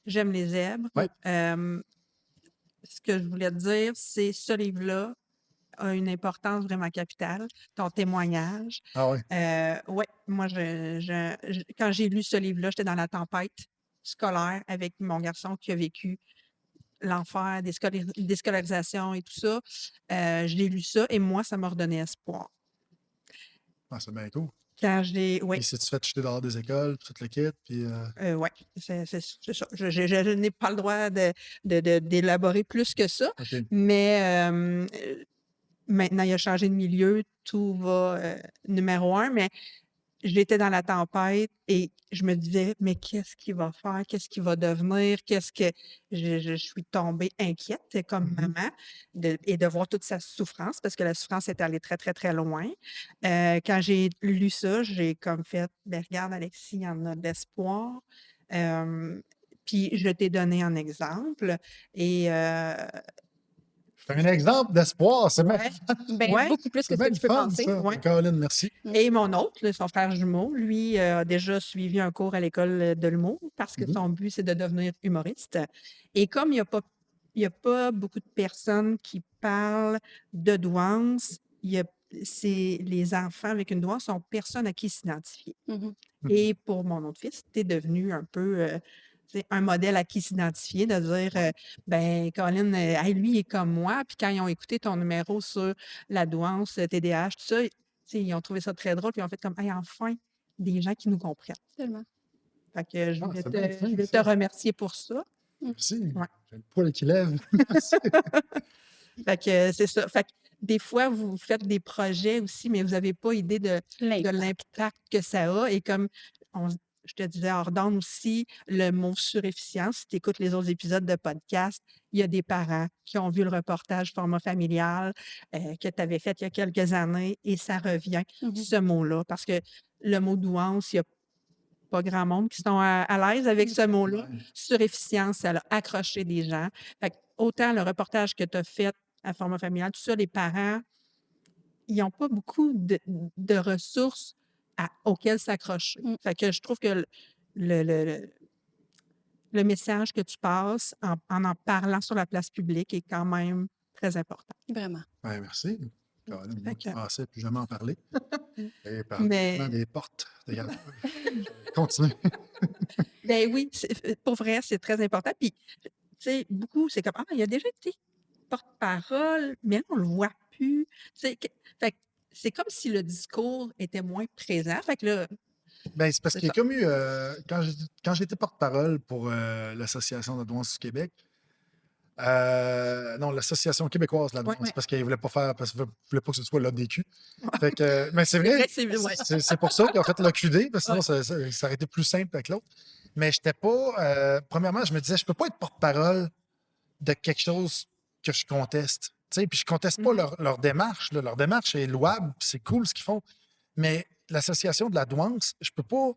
J'aime les zèbres. Ouais. Ce que je voulais te dire, c'est ce livre-là a une importance vraiment capitale. Ton témoignage. Ah oui. Ouais, moi, quand j'ai lu ce livre-là, j'étais dans la tempête. scolaire avec mon garçon qui a vécu l'enfer des déscolarisations et tout ça. J'ai lu ça et moi, ça m'a redonné espoir. Ah, c'est bien cool. Quand j'ai oui, Puis si tu fais jeter dehors des écoles, puis tout le kit, puis ouais, c'est ça. Je n'ai pas le droit d'élaborer plus que ça, OK. mais maintenant, il a changé de milieu, tout va numéro 1, mais j'étais dans la tempête et je me disais, mais qu'est-ce qu'il va faire? Qu'est-ce qu'il va devenir? Qu'est-ce que je suis tombée inquiète comme maman et de voir toute sa souffrance parce que la souffrance est allée très, très, très loin. Quand j'ai lu ça, j'ai comme fait, ben, regarde, Alexis, il y en a de l'espoir. Puis je t'ai donné un exemple et c'est un exemple d'espoir. C'est bien ouais, Ben, ouais. beaucoup plus que c'est ce que bien tu peux fun, penser. ça. Ouais. Caroline, merci. Et mon autre, là, son frère jumeau, lui, a déjà suivi un cours à l'école de l'humour parce que Mhm. son but, c'est de devenir humoriste. Et comme il y a pas beaucoup de personnes qui parlent de douance, les enfants avec une douance sont personne à qui s'identifier. Mhm. Et pour mon autre fils, tu es devenu un peu un modèle à qui s'identifier, de dire ben, Colin, hey, lui, il est comme moi. Puis quand ils ont écouté ton numéro sur la douance, TDAH, tout ça, tu sais, ils ont trouvé ça très drôle. Puis ils ont fait comme, hey, enfin, des gens qui nous comprennent. Tellement. Fait que Ah, c'est bien je fin, voulais te ça. remercier pour ça. Merci. Ouais. J'ai le poil qui lève. Merci. Fait que c'est ça. Fait que des fois, vous faites des projets aussi, mais vous n'avez pas idée de L'impact. l'impact que ça a. Et comme je te disais hors d'onde aussi, le mot surefficience, si tu écoutes les autres épisodes de podcast, il y a des parents qui ont vu le reportage format familial que tu avais fait il y a quelques années et ça revient, Mhm. ce mot-là. Parce que le mot douance, il n'y a pas grand monde qui sont à l'aise avec ce mot-là. Ouais. Surefficience, ça a accroché des gens. Fait que autant le reportage que tu as fait à format familial, tout ça, les parents, ils n'ont pas beaucoup de ressources auxquelles s'accrocher. Mm. Fait que je trouve que le, le- le- le message que tu passes en parlant sur la place publique est quand même très important. Vraiment. Ben, merci. Caroline, moi Fait qui que- pensais plus jamais en parler. Et par mais des portes. Regarde. Continue. ben oui, pour vrai, c'est très important. Puis, tu sais, beaucoup, c'est comme, ah, il a déjà été porte-parole, mais là, on le voit plus. Fait que c'est comme si le discours était moins présent. Fait que là, Ben, c'est parce c'est qu'il y a ça. comme eu, quand j'étais porte-parole pour l'Association de la douance du Québec, non, l'Association québécoise de la Ouais, douance, ouais. parce qu'ils ne voulaient pas faire, parce qu'ils ne voulaient pas que ce soit l'ADQ. Fait que, mais c'est C'est vrai, vrai, c'est ouais. c'est pour ça qu'ils ont fait l'OQD, parce que sinon, Ouais. ça aurait été plus simple avec l'autre. Mais j'étais pas, premièrement, je me disais, je peux pas être porte-parole de quelque chose que je conteste. Tu sais, puis je conteste pas Mhm. leur démarche. Là. Leur démarche est louable, puis c'est cool ce qu'ils font. Mais l'association de la douance, je peux pas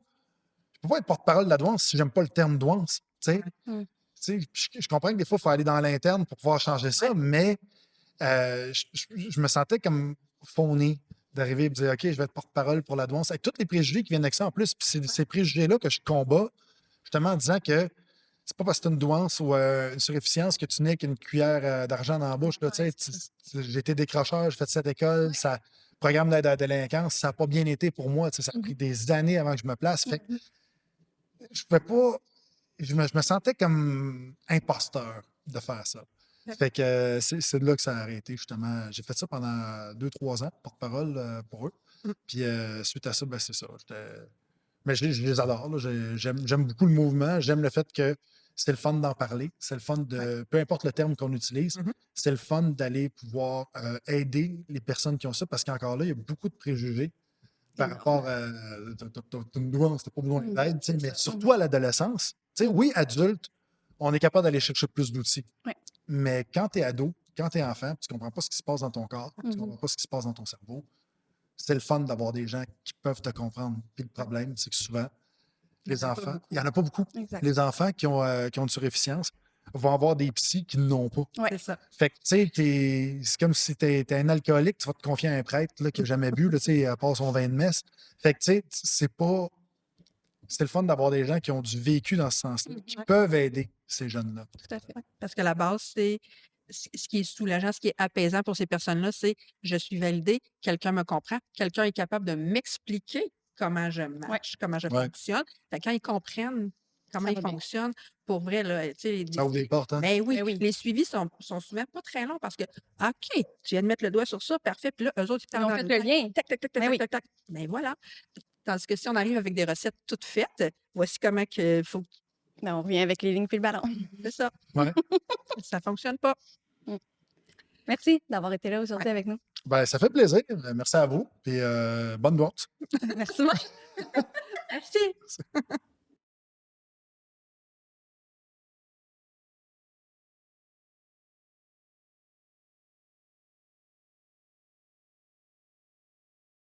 être porte-parole de la douance si j'aime pas le terme douance. Tu sais. Mm. Tu sais, je comprends que des fois, il faut aller dans l'interne pour pouvoir changer ça, Ouais. mais je me sentais comme fauné d'arriver et de dire OK, je vais être porte-parole pour la douance. Avec tous les préjugés qui viennent avec ça en plus, puis c'est ces préjugés-là que je combats, justement en disant que c'est pas parce que c'est une douance ou une surefficience que tu n'es qu'une cuillère d'argent dans la bouche. Là, tu sais, Ouais, c'est ça. j'ai été décrocheur, j'ai fait cette école, ça, programme d'aide à la délinquance, ça n'a pas bien été pour moi. Tu sais, ça a pris des années avant que je me place. Fait que Mhm. je pouvais pas. Je me sentais comme imposteur de faire ça. Ouais. Fait que c'est de là que ça a arrêté, justement. J'ai fait ça pendant 2-3 ans, porte-parole pour eux. Mm. Puis suite à ça, ben, c'est ça. Mais je les adore. Là. J'aime beaucoup le mouvement. J'aime le fait que c'est le fun d'en parler. C'est le fun Ouais. de. Peu importe le terme qu'on utilise, Mhm. c'est le fun d'aller pouvoir aider les personnes qui ont ça parce qu'encore là, il y a beaucoup de préjugés par rapport à t'as une douance, t'as pas besoin Mm. d'aide, tu sais, C'est mais ça. surtout à l'adolescence. Tu sais, oui, adulte, on est capable d'aller chercher plus d'outils. Ouais. Mais quand tu es ado, quand tu es enfant, puis tu comprends pas ce qui se passe dans ton corps, tu Mhm. comprends pas ce qui se passe dans ton cerveau, c'est le fun d'avoir des gens qui peuvent te comprendre. Puis le problème, c'est que souvent, Il y les en a pas enfants, beaucoup. il n'y en a pas beaucoup. Exact. Les enfants qui ont une suréfficience vont avoir des psys qui n'ont pas. Ouais. C'est ça. Fait que, tu sais, c'est comme si tu es un alcoolique, tu vas te confier à un prêtre là, qui n'a jamais bu, là, tu sais, à part son vin de messe. Fait que, tu sais, c'est pas. C'est le fun d'avoir des gens qui ont du vécu dans ce sens-là, qui Ouais. peuvent aider ces jeunes-là. Tout à fait. Parce que la base, c'est ce qui est soulageant, ce qui est apaisant pour ces personnes-là, c'est je suis validée, quelqu'un me comprend, quelqu'un est capable de m'expliquer comment je marche, comment je Ouais. fonctionne. Fait que quand ils comprennent comment Ça ils va bien. fonctionnent. Pour vrai, là, tu sais, Ça ouvre des portes, hein? ben oui, Ben oui. les suivis sont souvent pas très longs parce que, OK, tu viens de mettre le doigt sur ça, parfait. Puis là, eux autres, ils Ils parlent ont en fait même le temps. lien. Tac, tac, tac, tac, Ben tac, oui. tac, tac. Ben voilà. Tandis que si on arrive avec des recettes toutes faites, voici comment que faut. Ben, on revient avec les lignes puis le ballon. C'est ça. Ouais. Ça fonctionne pas. Mm. Merci d'avoir été là Ouais. aujourd'hui avec nous. Ben, ça fait plaisir. Merci à vous. Puis bonne vente. Merci. Merci.